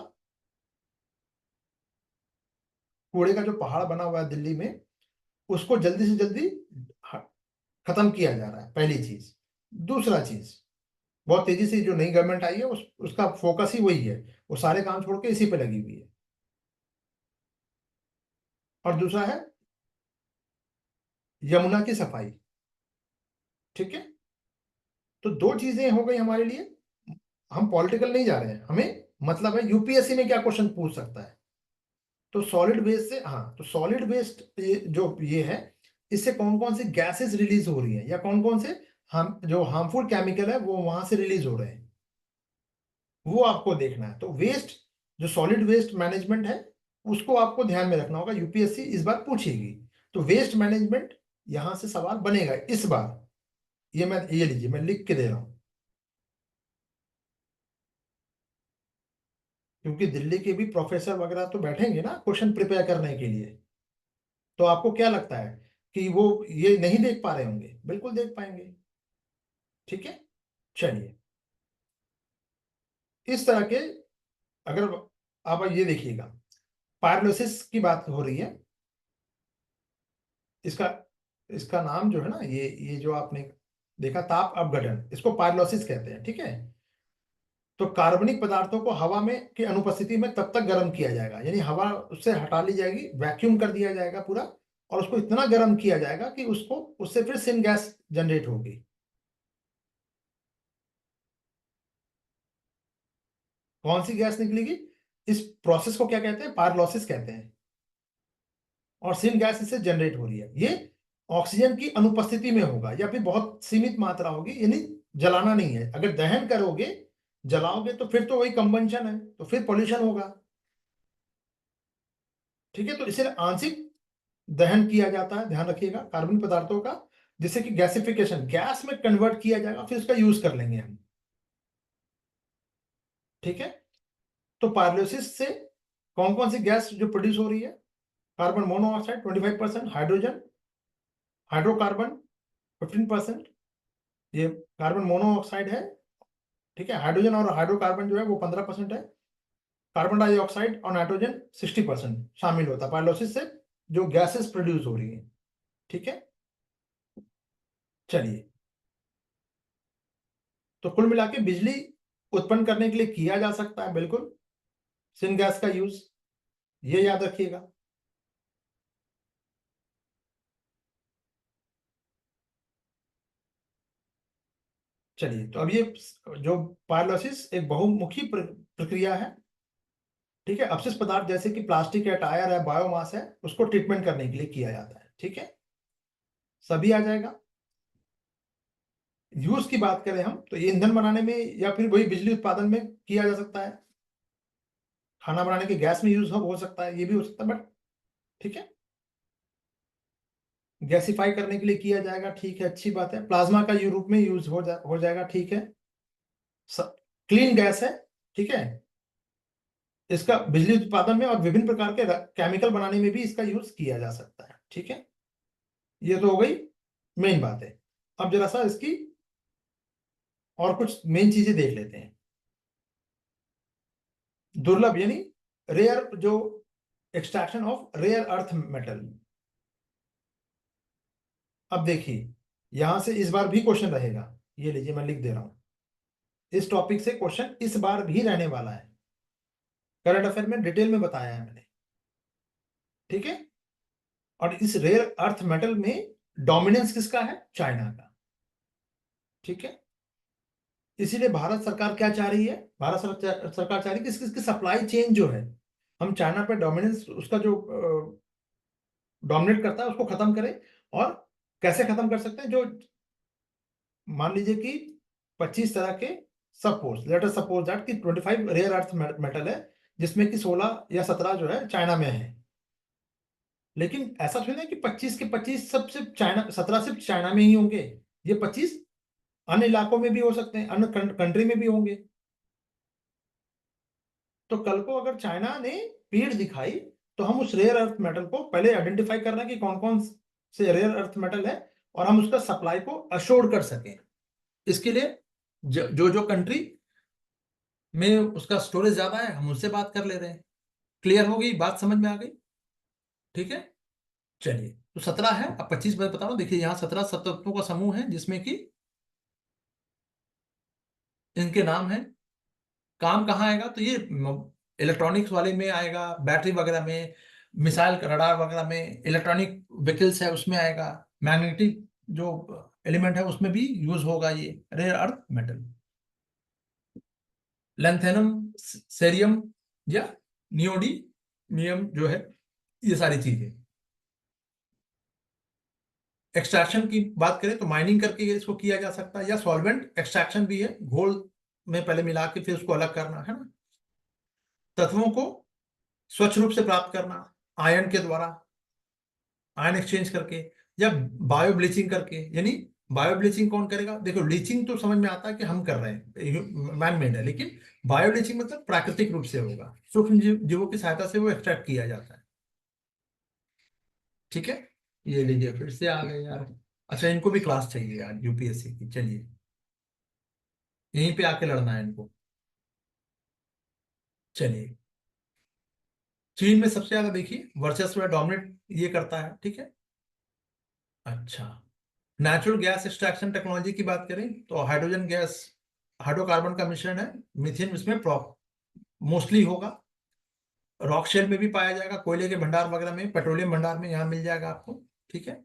कूड़े का जो पहाड़ बना हुआ है दिल्ली में, उसको जल्दी से जल्दी ह- खत्म किया जा रहा है, पहली चीज। दूसरा चीज, बहुत तेजी से जो नई गवर्नमेंट आई है उसका फोकस ही वही है, वो सारे काम छोड़ के इसी पे लगी हुई है। और दूसरा है यमुना की सफाई। ठीक है, तो दो चीजें हो गई हमारे लिए। हम पॉलिटिकल नहीं जा रहे हैं, हमें मतलब है यूपीएससी में क्या क्वेश्चन पूछ सकता है। तो सॉलिड वेस्ट से, हाँ, तो सॉलिड वेस्ट जो ये है, इससे कौन कौन सी गैसेस रिलीज हो रही है, या कौन कौन से हम जो हार्मफुल केमिकल है वो वहां से रिलीज हो रहे हैं, वो आपको देखना है। तो वेस्ट, जो सॉलिड वेस्ट मैनेजमेंट है, उसको आपको ध्यान में रखना होगा, यूपीएससी इस बार पूछेगी। तो वेस्ट मैनेजमेंट यहां से सवाल बनेगा इस बार। ये लीजिए, मैं लिख के दे रहा हूं, क्योंकि दिल्ली के भी प्रोफेसर वगैरह तो बैठेंगे ना क्वेश्चन प्रिपेयर करने के लिए। तो आपको क्या लगता है कि वो ये नहीं देख पा रहे होंगे? बिल्कुल देख पाएंगे। ठीक है, चलिए, इस तरह के, अगर आप ये देखिएगा, पायरोलिसिस की बात हो रही है। इसका इसका नाम जो है ना, ये जो आपने देखा ताप अपघटन, इसको पायरोलिसिस कहते हैं। ठीक है, तो कार्बनिक पदार्थों को हवा में की अनुपस्थिति में तब तक गर्म किया जाएगा, यानी हवा उससे हटा ली जाएगी, वैक्यूम कर दिया जाएगा पूरा, और उसको इतना गर्म किया जाएगा कि उसको उससे फिर सिन गैस जनरेट होगी। कौन सी गैस निकलेगी? इस प्रोसेस को क्या कहते हैं? पायरोलिसिस कहते हैं। और सिन गैस इससे जनरेट हो रही है, ये ऑक्सीजन की अनुपस्थिति में होगा या फिर बहुत सीमित मात्रा होगी, यानी जलाना नहीं है। अगर दहन करोगे, जलाओगे, तो फिर तो वही कंबंशन है, तो फिर पॉल्यूशन होगा। ठीक है, तो इसे आंशिक दहन किया जाता है, ध्यान रखिएगा, कार्बन पदार्थों का, जिससे कि गैसिफिकेशन, गैस में कन्वर्ट किया जाएगा, फिर उसका यूज कर लेंगे हम। ठीक है, तो पायरोलिसिस से कौन कौन सी गैस जो प्रोड्यूस हो रही है? कार्बन मोनोऑक्साइड 25%, हाइड्रोजन, हाइड्रोकार्बन 15%, ये कार्बन मोनोऑक्साइड है। ठीक है, हाइड्रोजन और हाइड्रोकार्बन जो है वो 15% है। कार्बन डाइऑक्साइड और नाइट्रोजन 60% शामिल होता है पायरोलिसिस से, जो गैसेस प्रोड्यूस हो रही है। ठीक है, चलिए, तो कुल मिला के बिजली उत्पन्न करने के लिए किया जा सकता है बिल्कुल सिन गैस का यूज, ये याद रखिएगा। चलिए, तो अब ये जो पायरोलिसिस एक बहुमुखी प्रक्रिया है। ठीक है, अपशिष्ट पदार्थ जैसे कि प्लास्टिक है, टायर है, बायोमास है, उसको ट्रीटमेंट करने के लिए किया जाता है। ठीक है, सभी आ जाएगा। यूज की बात करें हम, तो ये ईंधन बनाने में या फिर वही बिजली उत्पादन में किया जा सकता है। खाना बनाने के गैस में यूज हो सकता है, ये भी हो सकता है, बट ठीक है, गैसिफाई करने के लिए किया जाएगा। ठीक है, अच्छी बात है। प्लाज्मा का रूप में यूज हो जाएगा। ठीक है, क्लीन गैस है। ठीक है, इसका बिजली उत्पादन में और विभिन्न प्रकार के केमिकल बनाने में भी इसका यूज किया जा सकता है। ठीक है, ये तो हो गई मेन बात है। अब जरा सा इसकी और कुछ मेन चीजें देख लेते हैं। दुर्लभ यानी रेयर, जो extraction of rare earth metal. अब देखिए, यहां से इस बार भी क्वेश्चन रहेगा, ये लीजिए मैं लिख दे रहा हूं, इस टॉपिक से क्वेश्चन इस बार भी रहने वाला है। करंट अफेयर में डिटेल में बताया है मैंने। ठीक है, और इस रेयर अर्थ मेटल में डोमिनेंस किसका है? चाइना का। ठीक है, इसीलिए भारत सरकार क्या चाह रही है? भारत सरकार चाह रही है कि इसकी सप्लाई चेन जो है, हम चाइना पे डोमिनेंस, उसका जो डोमिनेट करता है, उसको खत्म करें। और कैसे खत्म कर सकते हैं? जो मान लीजिए कि 25 तरह के, suppose let us suppose that कि 25 रेयर अर्थ मेटल है, जिसमें कि 16 या 17 जो है चाइना में है। लेकिन ऐसा थोड़ी ना कि 25 के 25 सब सिर्फ चाइना, 17 सिर्फ चाइना में ही होंगे। ये 25 अन्य इलाकों में भी हो सकते हैं, अन्य कंट्री में भी होंगे। तो कल को अगर चाइना ने पीठ दिखाई, तो हम उस रेयर अर्थ मेटल को पहले आइडेंटिफाई करना कि कौन कौन से रेयर अर्थ मेटल है, और हम उसका सप्लाई को अश्योर कर सकें। इसके लिए जो जो कंट्री में उसका स्टोरेज ज्यादा है, हम उससे बात कर ले रहे हैं। क्लियर हो गई बात? समझ में आ गई? ठीक है, चलिए, तो 17 है, अब 25 मैं बता रहा हूं। देखिए, यहाँ 17 तत्वों का समूह है, जिसमें कि इनके नाम है। काम कहाँ आएगा? तो ये इलेक्ट्रॉनिक्स वाले में आएगा, बैटरी वगैरह में, मिसाइल रडार वगैरह में, इलेक्ट्रॉनिक व्हीकल्स है उसमें आएगा, मैग्नेटिक जो एलिमेंट है उसमें भी यूज होगा ये rare earth metal. Lanthanum, cerium या नियोडीमियम जो है, ये सारी चीजें। एक्सट्रैक्शन की बात करें तो माइनिंग करके इसको किया जा सकता है, या सॉल्वेंट एक्सट्रैक्शन भी है, घोल में पहले मिला के फिर उसको अलग करना है ना। तत्वों को स्वच्छ रूप से प्राप्त करना, आयन के द्वारा, आयन एक्सचेंज करके, या बायो ब्लीचिंग करके। यानी बायो ब्लीचिंग कौन करेगा? देखो, ब्लीचिंग तो समझ में आता है कि हम कर रहे हैं, मैन मेड है, लेकिन बायो ब्लीचिंग मतलब प्राकृतिक रूप से होगा, सूक्ष्म जीवों की सहायता से वो एक्सट्रैक्ट किया जाता है। ठीक है, ये लीजिए फिर से आ गए यार। अच्छा, इनको भी क्लास चाहिए यार यूपीएससी की। चलिए, यहीं पे आके लड़ना है इनको। चलिए, चीन में सबसे ज्यादा देखिए वर्चस्व है, डोमिनेट ये करता है। ठीक है, अच्छा, नेचुरल गैस एक्सट्रैक्शन टेक्नोलॉजी की बात करें तो हाइड्रोजन गैस हाइड्रोकार्बन का मिश्रण है। मीथेन इसमें मोस्टली होगा। रॉक शेल में भी पाया जाएगा, कोयले के भंडार वगैरह में, पेट्रोलियम भंडार में यहाँ मिल जाएगा आपको। ठीक है।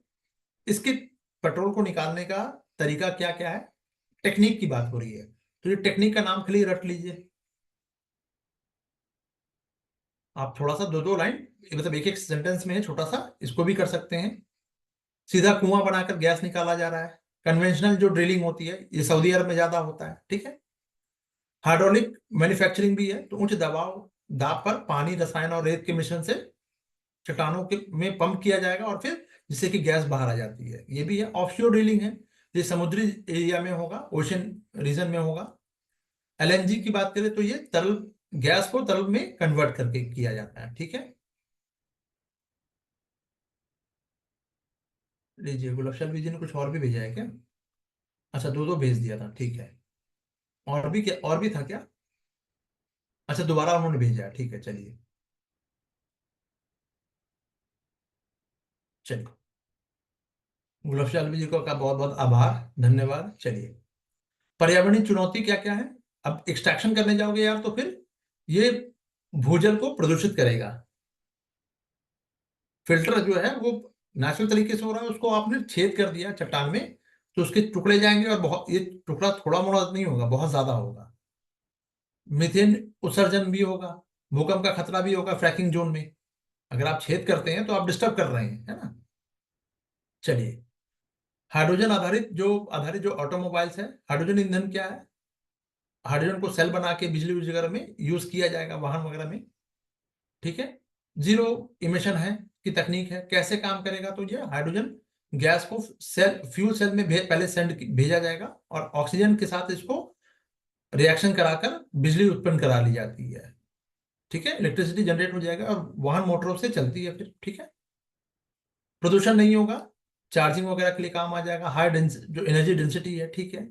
इसके पेट्रोल को निकालने का तरीका क्या क्या है, टेक्निक की बात हो रही है, तो ये टेक्निक का नाम खाली रट लीजिए। आप थोड़ा सा दो दो लाइन, मतलब एक एक सेंटेंस में है, छोटा सा, इसको भी कर सकते हैं। सीधा कुआं बनाकर गैस निकाला जा रहा है। कन्वेंशनल जो ड्रिलिंग होती है ये सऊदी अरब में ज्यादा होता है। ठीक है। हाइड्रोलिक मैन्युफैक्चरिंग भी है, तो उच्च दबाव दाब पर पानी, रसायन और रेत के मिश्रण से चट्टानों के में पंप किया जाएगा और फिर जिससे कि गैस बाहर आ जाती है। ये भी है। ऑफशोर ड्रिलिंग है, ये समुद्री एरिया में होगा, ओशन रीजन में होगा। एलएनजी की बात करें तो ये तरल गैस को तरल में कन्वर्ट करके किया जाता है। ठीक है। लीजिए, गुलाब जी ने कुछ और भी भेजा है क्या? अच्छा, दो दो भेज दिया था, ठीक है। और भी क्या, और भी था क्या? अच्छा, दोबारा उन्होंने भेजा है, ठीक है, चलिए। चलिए, गुलाब जी को का बहुत बहुत आभार, धन्यवाद। चलिए, पर्यावरणीय चुनौती क्या क्या है। अब एक्सट्रैक्शन करने जाओगे यार तो फिर ये भूजल को प्रदूषित करेगा। फिल्टर जो है वो नेचुरल तरीके से हो रहा है, उसको आपने छेद कर दिया चट्टान में, तो उसके टुकड़े जाएंगे, और बहुत, ये टुकड़ा थोड़ा मोड़ा नहीं होगा, बहुत ज्यादा होगा। मीथेन उत्सर्जन भी होगा। भूकंप का खतरा भी होगा फ्रैकिंग जोन में। अगर आप छेद करते हैं तो आप डिस्टर्ब कर रहे हैं, है ना। चलिए, हाइड्रोजन आधारित जो ऑटोमोबाइल्स है, हाइड्रोजन ईंधन क्या है? हाइड्रोजन को सेल बना के बिजली वगैरह में यूज किया जाएगा, वाहन वगैरह में। ठीक है। जीरो इमिशन है की तकनीक है। कैसे काम करेगा, तो ये हाइड्रोजन गैस को सेल, फ्यूल सेल में पहले भेजा जाएगा, और ऑक्सीजन के साथ इसको रिएक्शन कराकर बिजली उत्पन्न करा ली जाती है। ठीक है। इलेक्ट्रिसिटी जनरेट हो जाएगा और वाहन मोटरों से चलती है फिर। ठीक है। प्रदूषण नहीं होगा, चार्जिंग वगैरह के लिए काम आ जाएगा, जो एनर्जी डेंसिटी है। ठीक है।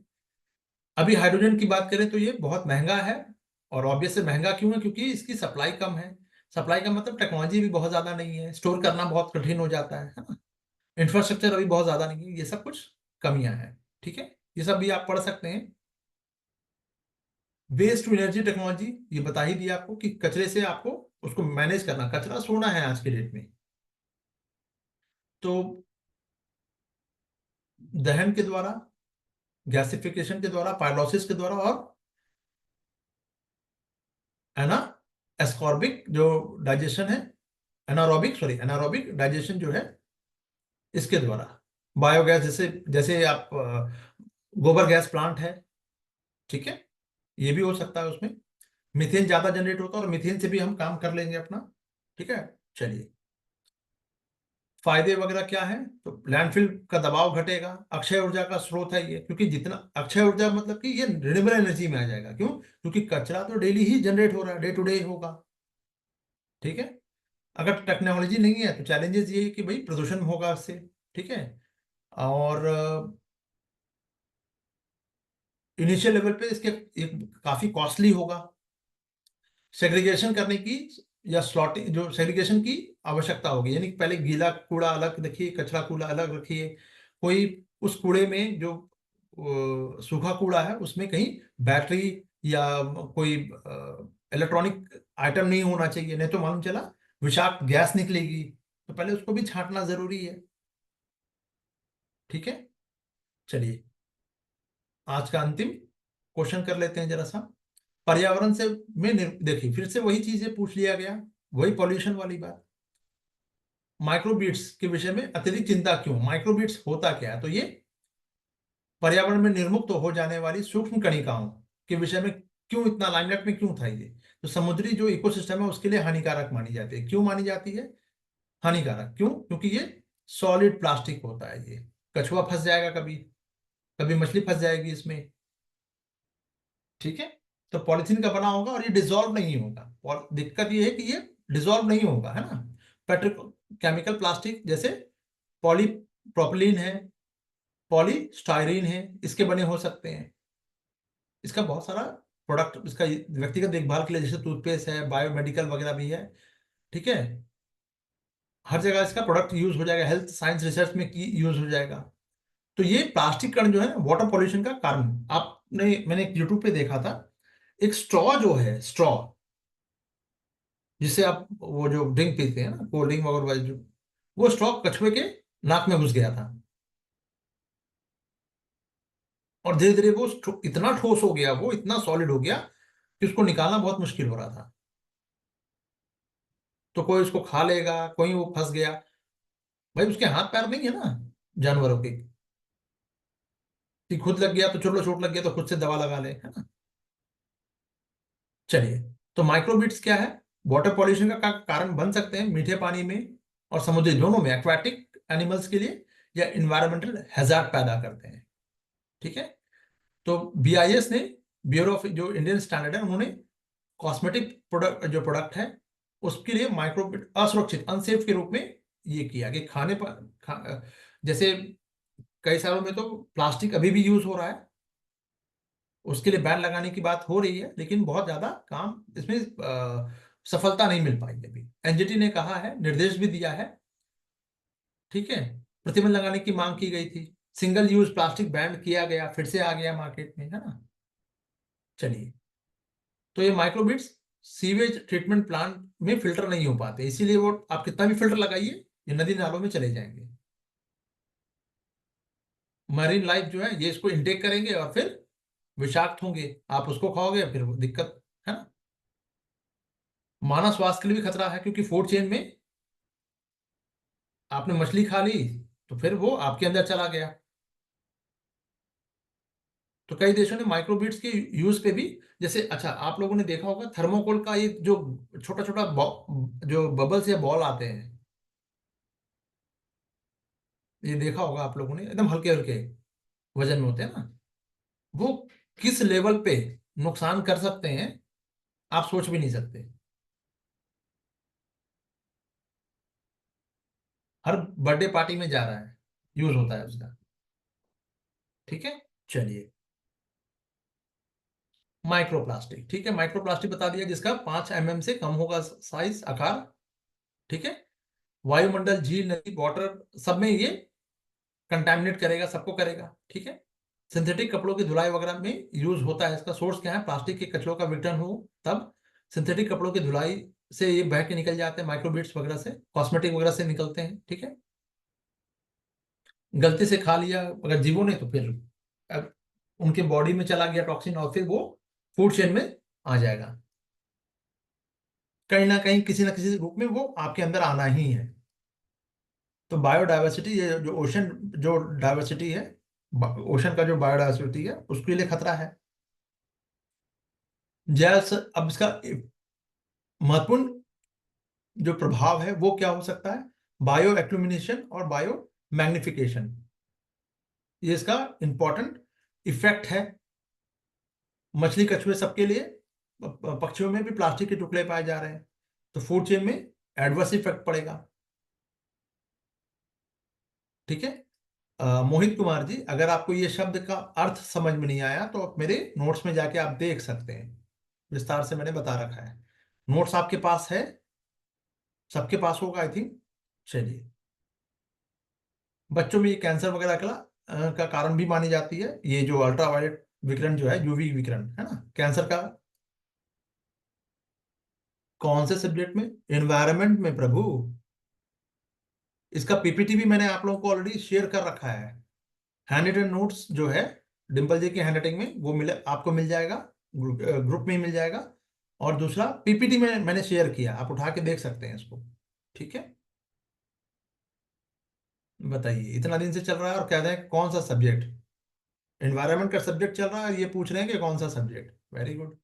अभी हाइड्रोजन की बात करें तो ये बहुत महंगा है। और ऑब्वियस से महंगा क्यों है, क्योंकि इसकी सप्लाई कम है। सप्लाई का मतलब टेक्नोलॉजी भी बहुत ज्यादा नहीं है, स्टोर करना बहुत कठिन हो जाता है ना। इंफ्रास्ट्रक्चर अभी बहुत ज्यादा नहीं है, ये सब कुछ कमियां हैं। ठीक है। ये सब भी आप पढ़ सकते हैं। वेस्ट टू एनर्जी टेक्नोलॉजी, ये बता ही दिया आपको कि कचरे से आपको उसको मैनेज करना, कचरा सोना है आज के डेट में। तो दहन के द्वारा, गैसिफिकेशन के द्वारा, पायरोलिसिस के द्वारा, और एना एस्कॉर्बिक जो डाइजेशन है, एनारोबिक डाइजेशन जो है, इसके द्वारा बायोगैस, जैसे जैसे आप गोबर गैस प्लांट है। ठीक है। ये भी हो सकता है उसमें। मीथेन ज्यादा जनरेट होता है, और मीथेन से भी हम काम कर लेंगे अपना। ठीक है। चलिए, फायदे वगैरह क्या है, तो लैंडफिल का दबाव घटेगा। अक्षय ऊर्जा का स्रोत है ये, क्योंकि जितना अक्षय ऊर्जा मतलब कि ये रिन्यूएबल एनर्जी में आ जाएगा। क्यों? क्योंकि कचरा तो डेली ही जनरेट हो रहा है, डे टू डे होगा। ठीक है। अगर टेक्नोलॉजी नहीं है तो चैलेंजेस ये है कि भाई प्रदूषण होगा उससे। ठीक है। और इनिशियल लेवल पे इसके काफी कॉस्टली होगा। सेग्रीगेशन करने की या स्लॉटिंग, जो सेग्रीगेशन की आवश्यकता होगी, यानी कि पहले गीला कूड़ा अलग रखिए, कचरा कूड़ा अलग रखिए। कोई उस कूड़े में जो सूखा कूड़ा है उसमें कहीं बैटरी या कोई इलेक्ट्रॉनिक आइटम नहीं होना चाहिए, नहीं तो मालूम चला विषाक्त गैस निकलेगी। तो पहले उसको भी छांटना जरूरी है। ठीक है। चलिए, आज का अंतिम क्वेश्चन कर लेते हैं जरा सा। पर्यावरण से देखिए, फिर से वही चीजें पूछ लिया गया, वही पॉल्यूशन वाली बात। माइक्रोबीट्स के विषय में अत्यधिक चिंता क्यों? माइक्रोबीट्स होता क्या है, तो ये पर्यावरण में निर्मुक्त हो जाने वाली सूक्ष्म कणिकाओं के विषय में क्यों इतना लाइमलाइट में क्यों था ये। तो समुद्री जो इकोसिस्टम है उसके लिए हानिकारक मानी जाती है। क्यों मानी जाती है हानिकारक? क्यों? क्योंकि ये सॉलिड प्लास्टिक होता है। ये कछुआ फंस जाएगा कभी, कभी मछली फंस जाएगी इसमें। ठीक है। तो पॉलिथीन का बना होगा और ये डिजोल्व नहीं होगा, और दिक्कत ये है कि ये डिजोल्व नहीं होगा, है ना। पेट्रोकेमिकल प्लास्टिक जैसे पॉली प्रोपिलीन है, पॉलीस्टायरीन है, इसके बने हो सकते हैं। इसका बहुत सारा प्रोडक्ट, इसका व्यक्तिगत देखभाल के लिए, जैसे टूथपेस्ट है, बायोमेडिकल वगैरह भी है। ठीक है। हर जगह इसका प्रोडक्ट यूज हो जाएगा, हेल्थ साइंस रिसर्च में की यूज हो जाएगा। तो ये प्लास्टिक कण जो है वाटर पॉल्यूशन का कारण, आपने मैंने यूट्यूब पे देखा था, एक स्ट्रॉ जो है, स्ट्रॉ जिससे आप वो जो ड्रिंक पीते हैं ना, कोल्ड ड्रिंक वगैरह वाली जो, वो स्ट्रॉ कछुए के नाक में घुस गया था, और धीरे धीरे वो इतना ठोस हो गया, वो इतना सॉलिड हो गया कि उसको निकालना बहुत मुश्किल हो रहा था। तो कोई उसको खा लेगा, कोई वो फंस गया, भाई उसके हाथ पैर नहीं है ना जानवरों के, कि खुद लग गया तो चलो, चोट लग गया तो खुद से दवा लगा ले, है ना। चलिए, तो माइक्रोबिट्स क्या है, वाटर पॉल्यूशन का कारण बन सकते हैं मीठे पानी में और समुद्री दोनों में, एक्वाटिक एनिमल्स के लिए, या इन्वायरमेंटल हैजार्ड पैदा करते हैं। ठीक है। तो बीआईएस ने, ब्यूरो ऑफ जो इंडियन स्टैंडर्ड है, उन्होंने कॉस्मेटिक प्रोडक्ट, जो प्रोडक्ट है उसके लिए माइक्रोबिट असुरक्षित, अनसेफ के रूप में ये किया कि खाने पर जैसे कई सालों में तो प्लास्टिक अभी भी यूज हो रहा है, उसके लिए बैन लगाने की बात हो रही है, लेकिन बहुत ज्यादा काम इसमें सफलता नहीं मिल पाई अभी। एनजीटी ने कहा है, निर्देश भी दिया है, ठीक है, प्रतिबंध लगाने की मांग की गई थी, सिंगल यूज प्लास्टिक बैन किया गया, फिर से आ गया मार्केट में, है ना। चलिए, तो ये माइक्रोबिट्स सीवेज ट्रीटमेंट प्लांट में फिल्टर नहीं हो पाते, इसीलिए वो आप कितना भी फिल्टर लगाइए, ये नदी नालों में चले जाएंगे। मरीन लाइफ जो है ये इसको इंटेक करेंगे और फिर विषाक्त होंगे, आप उसको खाओगे फिर वो दिक्कत, है ना। मानव स्वास्थ्य के लिए भी खतरा है, क्योंकि फूड चेन में आपने मछली खा ली तो फिर वो आपके अंदर चला गया। तो कई देशों ने माइक्रोबीट्स के यूज पे भी, जैसे अच्छा आप लोगों ने देखा होगा थर्मोकोल का एक जो छोटा छोटा जो बबल्स या बॉल आते हैं, ये देखा होगा आप लोगों ने, एकदम हल्के हल्के वजन में होते हैं ना, वो किस लेवल पे नुकसान कर सकते हैं आप सोच भी नहीं सकते। हर बर्थडे पार्टी में जा रहा है, यूज होता है उसका। ठीक है। चलिए, माइक्रोप्लास्टिक, ठीक है, माइक्रोप्लास्टिक बता दिया, जिसका 5 mm से कम होगा साइज, आकार। ठीक है। वायुमंडल, झील, नदी, वाटर, सब में ये कंटामिनेट करेगा, सबको करेगा। ठीक है। सिंथेटिक कपड़ों की धुलाई वगैरह में यूज होता है, इसका सोर्स क्या है, प्लास्टिक के कचरों का विघटन हो तब सिंथेटिक कपड़ों की धुलाई से ये बह के निकल जाते हैं, माइक्रोबीट्स वगैरह से, कॉस्मेटिक वगैरह से निकलते हैं। ठीक है। गलती से खा लिया अगर जीवों ने तो फिर अब उनके बॉडी में चला गया टॉक्सिन, और फिर वो फूड चेन में आ जाएगा, कहीं ना कहीं किसी ना किसी रूप में वो आपके अंदर आना ही है। तो बायोडायवर्सिटी, ये जो ओशन, जो डायवर्सिटी है, ओशन का जो बायोडायवर्सिटी है उसके लिए खतरा है। जैसे अब इसका महत्वपूर्ण जो प्रभाव है वो क्या हो सकता है, बायो एक्लुमिनेशन और बायो मैग्निफिकेशन, ये इसका इंपॉर्टेंट इफेक्ट है। मछली, कछुए, सबके लिए, पक्षियों में भी प्लास्टिक के टुकड़े पाए जा रहे हैं, तो फूड चेन में एडवर्स इफेक्ट पड़ेगा। ठीक है। मोहित कुमार जी, अगर आपको ये शब्द का अर्थ समझ में नहीं आया तो आप मेरे नोट्स में जाके आप देख सकते हैं, विस्तार से मैंने बता रखा है। नोट्स आपके पास है, सबके पास होगा आई थिंक। चलिए, बच्चों में ये कैंसर वगैरह का कारण भी मानी जाती है, ये जो अल्ट्रावायलेट विकिरण जो है, यूवी विकिरण, है ना, कैंसर का। कौन से सब्जेक्ट में, एनवायरनमेंट में प्रभु। इसका पीपीटी भी मैंने आप लोगों को ऑलरेडी शेयर कर रखा है, हैंड रिटन नोट्स जो है, डिम्पल जी की हैंड राइटिंग में, वो मिले आपको, मिल जाएगा, ग्रुप में ही मिल जाएगा। और दूसरा पीपीटी में मैंने शेयर किया, आप उठा के देख सकते हैं इसको। ठीक है। बताइए, इतना दिन से चल रहा है और कह रहे हैं कौन सा सब्जेक्ट, एनवायरनमेंट का सब्जेक्ट चल रहा है, ये पूछ रहे हैं कि कौन सा subject. Very good,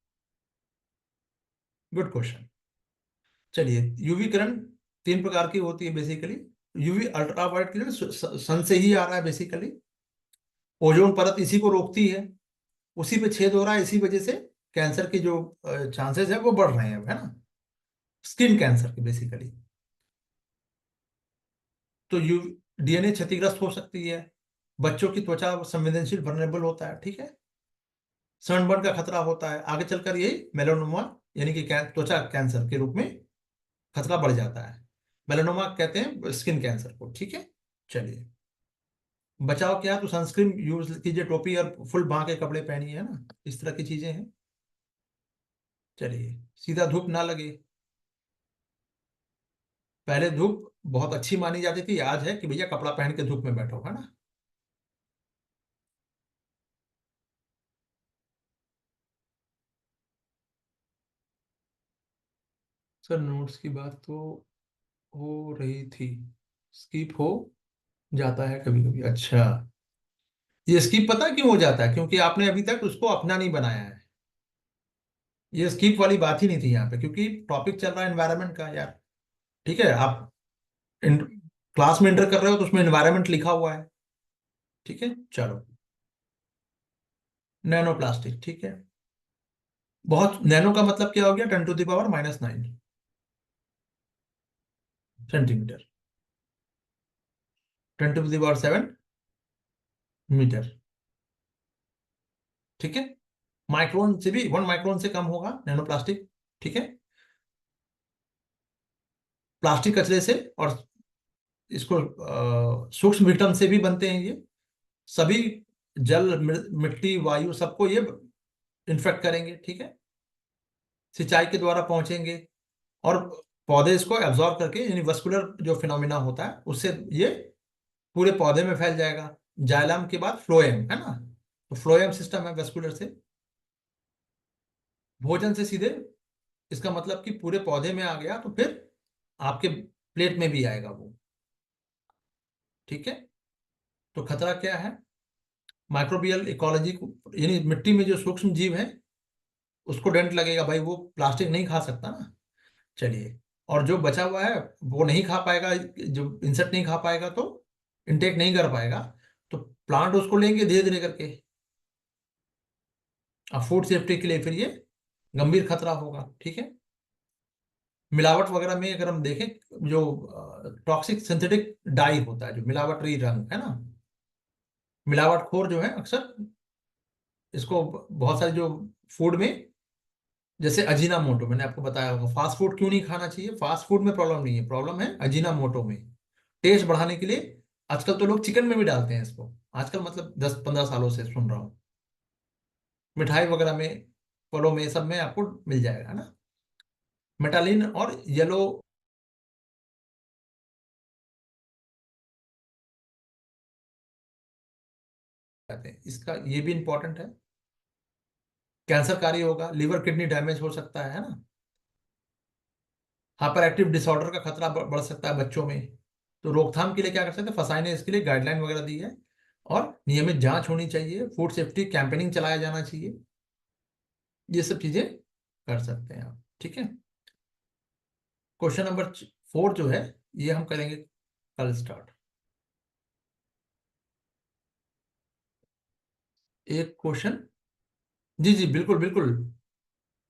good question. चलिए, यूवी किरण 3 प्रकार की होती है बेसिकली। यूवी अल्ट्रावायलेट किरण सन से ही आ रहा है बेसिकली, ओजोन परत इसी को रोकती है, उसी पे छेद हो रहा है, इसी वजह से कैंसर के जो चांसेस है वो बढ़ रहे हैं, है ना, स्किन कैंसर के बेसिकली। तो यू डीएनए क्षतिग्रस्त हो सकती है, बच्चों की त्वचा संवेदनशील, वल्नरेबल होता है। ठीक है। सनबर्न का खतरा होता है, आगे चलकर यही मेलानोमा, यानी कि त्वचा कैंसर के रूप में खतरा बढ़ जाता है। मेलानोमा कहते हैं स्किन कैंसर को। ठीक है। चलिए, बचाव क्या है, तो सनस्क्रीन यूज कीजिए, टोपी और फुल बांह के कपड़े पहनिए, है ना, इस तरह की चीजें हैं। चलिए, सीधा धूप ना लगे। पहले धूप बहुत अच्छी मानी जाती थी, आज है कि भैया कपड़ा पहन के धूप में बैठो, है ना। सर नोट्स की बात तो हो रही थी, स्किप हो जाता है कभी कभी। अच्छा, ये स्किप पता है क्यों हो जाता है? क्योंकि आपने अभी तक उसको अपना नहीं बनाया है। ये स्किप वाली बात ही नहीं थी यहाँ पे, क्योंकि टॉपिक चल रहा है एनवायरनमेंट का यार। ठीक है, आप क्लास में एंटर कर रहे हो तो उसमें एनवायरनमेंट लिखा हुआ है। ठीक है, चलो। नैनो प्लास्टिक, ठीक है। बहुत नैनो का मतलब क्या हो गया? 10⁻⁹ सेंटीमीटर, 10⁻⁷ मीटर। ठीक है, माइक्रोन से भी 1 माइक्रोन से कम होगा नैनो प्लास्टिक। ठीक है, प्लास्टिक कचरे से, और इसको सूक्ष्म विघटन से भी बनते हैं ये सभी। जल, मिट्टी, वायु, सबको ये इन्फेक्ट करेंगे। ठीक है, सिंचाई के द्वारा पहुंचेंगे, और पौधे इसको एब्जॉर्ब करके, यानी वस्कुलर जो फिनोमिना होता है उससे ये पूरे पौधे में फैल जाएगा। जाइलम के बाद फ्लोएम, है ना। तो फ्लोएम सिस्टम है वेस्कुलर से। भोजन से सीधे, इसका मतलब कि पूरे पौधे में आ गया तो फिर आपके प्लेट में भी आएगा वो। ठीक है, तो खतरा क्या है? माइक्रोबियल इकोलॉजी को, यानी मिट्टी में जो सूक्ष्म जीव है उसको डेंट लगेगा, भाई वो प्लास्टिक नहीं खा सकता ना। चलिए, और जो बचा हुआ है वो नहीं खा पाएगा, जो इंसेक्ट नहीं खा पाएगा तो इनटेक नहीं कर पाएगा, तो प्लांट उसको लेंगे धीरे धीरे करके। अब फूड सेफ्टी के लिए फिर ये गंभीर खतरा होगा। ठीक है, मिलावट वगैरह में अगर हम देखें, जो टॉक्सिक सिंथेटिक डाई होता है, जो मिलावटी रंग है ना, मिलावटखोर जो है अक्सर इसको बहुत सारे जो फूड में, जैसे अजीना मोटो, मैंने आपको बताया होगा। फास्ट फूड क्यों नहीं खाना चाहिए? फास्ट फूड में प्रॉब्लम नहीं है, प्रॉब्लम है अजीना मोटो में। टेस्ट बढ़ाने के लिए आजकल तो लोग चिकन में भी डालते हैं इसको, आजकल मतलब 10-15 सालों से सुन रहा हूँ। मिठाई वगैरह में, फलों में, सब में आपको मिल जाएगा, है ना। मेटालिन और येलो कहते हैं, इसका ये भी इंपॉर्टेंट है। कैंसरकारी होगा, लिवर किडनी डैमेज हो सकता है ना। हाइपर एक्टिव डिसऑर्डर का खतरा बढ़ सकता है बच्चों में। तो रोकथाम के लिए क्या कर सकते हैं? फसाई ने इसके लिए गाइडलाइन वगैरह दी है, और नियमित जांच होनी चाहिए, फूड सेफ्टी कैंपेनिंग चलाया जाना चाहिए। ये सब चीजें कर सकते हैं आप। ठीक है, क्वेश्चन नंबर 4 जो है, ये हम करेंगे कल स्टार्ट। एक क्वेश्चन, जी जी बिल्कुल बिल्कुल,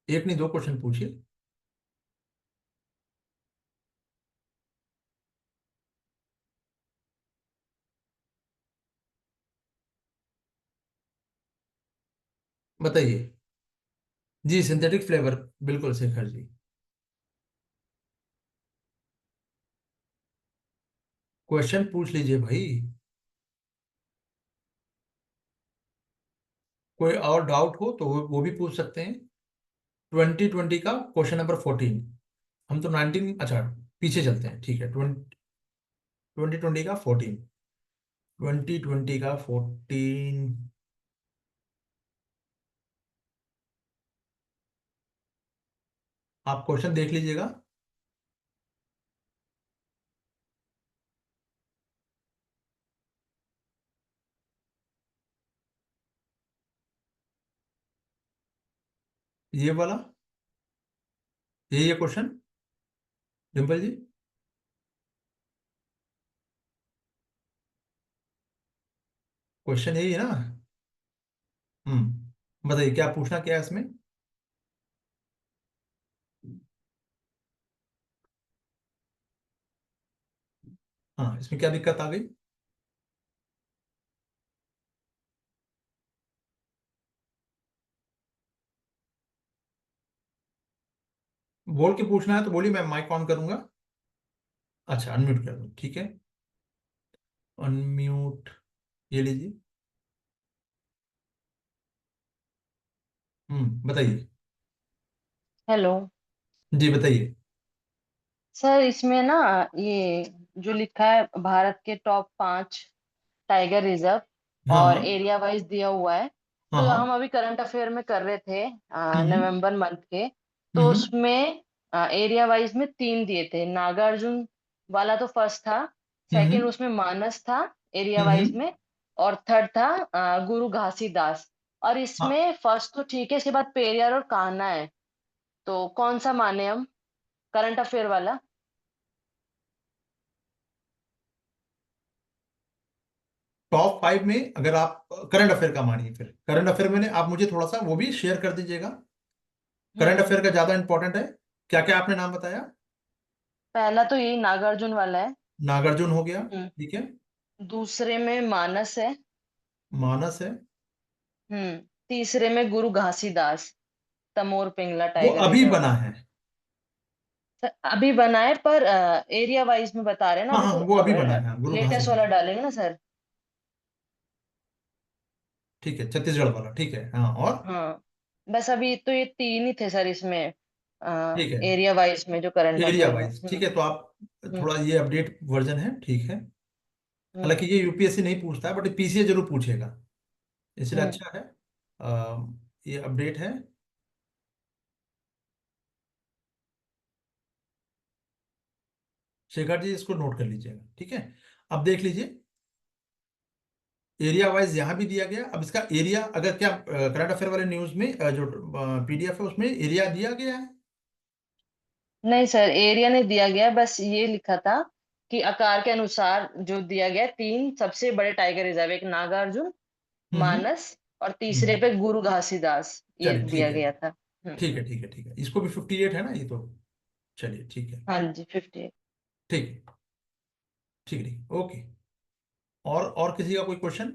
एक नहीं दो क्वेश्चन पूछिए। बताइए। जी, सिंथेटिक फ्लेवर, बिल्कुल शेखर जी। क्वेश्चन पूछ लीजिए भाई। कोई और डाउट हो तो वो भी पूछ सकते हैं। 2020 का क्वेश्चन नंबर 14। हम तो 19, अच्छा, पीछे चलते हैं, ठीक है। 2020 का 14, 2020 का 14। आप क्वेश्चन देख लीजिएगा। ये वाला, यही है क्वेश्चन, डिम्पल जी। क्वेश्चन यही है ना? बताइए क्या पूछना क्या है इसमें। हाँ, इसमें क्या दिक्कत आ गई? बोल के पूछना है तो बोलिए, मैं माइक ऑन करूंगा। अच्छा, अनम्यूट कर दूं, ठीक है। अनम्यूट, ये लीजिए। बताइए। हेलो। जी बताइए। सर इसमें ना, ये जो लिखा है भारत के टॉप 5 टाइगर रिजर्व हाँ और हाँ एरिया वाइज दिया हुआ है। हाँ तो हाँ। हम अभी करंट अफेयर में कर रहे थे हम्म नवंबर मंथ के। तो हम्म उसमें एरिया वाइज में 3 दिए थे। नागार्जुन वाला तो फर्स्ट था। सेकंड हम्म उसमें मानस था एरिया वाइज हम्म। में। और थर्ड था गुरु घासीदास। और हाँ, इसमें फर्स्ट तो ठीक है, इसके बाद पेरियार और कान्हा है। तो कौन सा माने हम, करंट अफेयर वाला? टॉप 5 में अगर आप करंट अफेयर का मानिए, फिर करंट अफेयर में आप मुझे थोड़ा सा वो भी शेयर कर दीजिएगा। करंट हम्म। अफेयर का ज्यादा इंपॉर्टेंट है। क्या क्या आपने नाम बताया? पहला तो यही नागार्जुन वाला है। नागार्जुन हो गया। हम्म। ठीक है। दूसरे में मानस है। मानस है। हम्म। तीसरे में गुरु घासीदास, तमोर पिंगला वो टाइगर अभी रिजर्व। बना है। सर अभी बना है, पर एरिया वाइज में बता रहे हैं ना, हाँ अभी हाँ, तो वो अब अभी बना है, हाँ, गुरु लेटेस्ट घासीदास। वाला डालेंगे ना सर। ठीक है, छत्तीसगढ़ वाला, ठीक है, हाँ, और? हाँ। बस अभी तो ये 3 ही थे सर इसमें, ठीक है। एरिया वाइज में जो करंट एरिया अफेयर में। वाइज ठीक है, तो आप हम्म। थोड़ा ये अपडेट वर्जन है, ठीक है। हालांकि हम्म। ये यूपीएससी नहीं पूछता है, बट पीसीए जरूर पूछेगा, इसलिए हम्म। अच्छा है। अ, ये अपडेट है। शेखर जी इसको नोट कर लीजिएगा, ठीक है। अब देख लीजिए, एरिया वाइज यहाँ भी दिया गया। अब इसका एरिया अगर क्या करंट अफेयर वाले न्यूज में जो पीडीएफ है उसमें एरिया दिया गया है? नहीं सर, एरिया नहीं दिया गया, बस ये लिखा था कि आकार के अनुसार जो दिया गया, 3 सबसे बड़े टाइगर रिजर्व, एक नागार्जुन, हम्म मानस और तीसरे हम्म। पे गुरु घासीदास, ये चलिए ठीक दिया है। गया था। ठीक है ठीक है ठीक है, इसको भी 58 है ना ये तो। चलिए ठीक है। हाँ जी, 50। ठीक है ठीक है ठीक है, ओके। और किसी का कोई क्वेश्चन?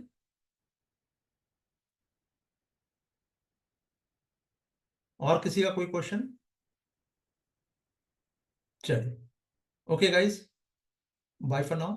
और किसी का कोई क्वेश्चन? चलिए, okay guys, bye for now.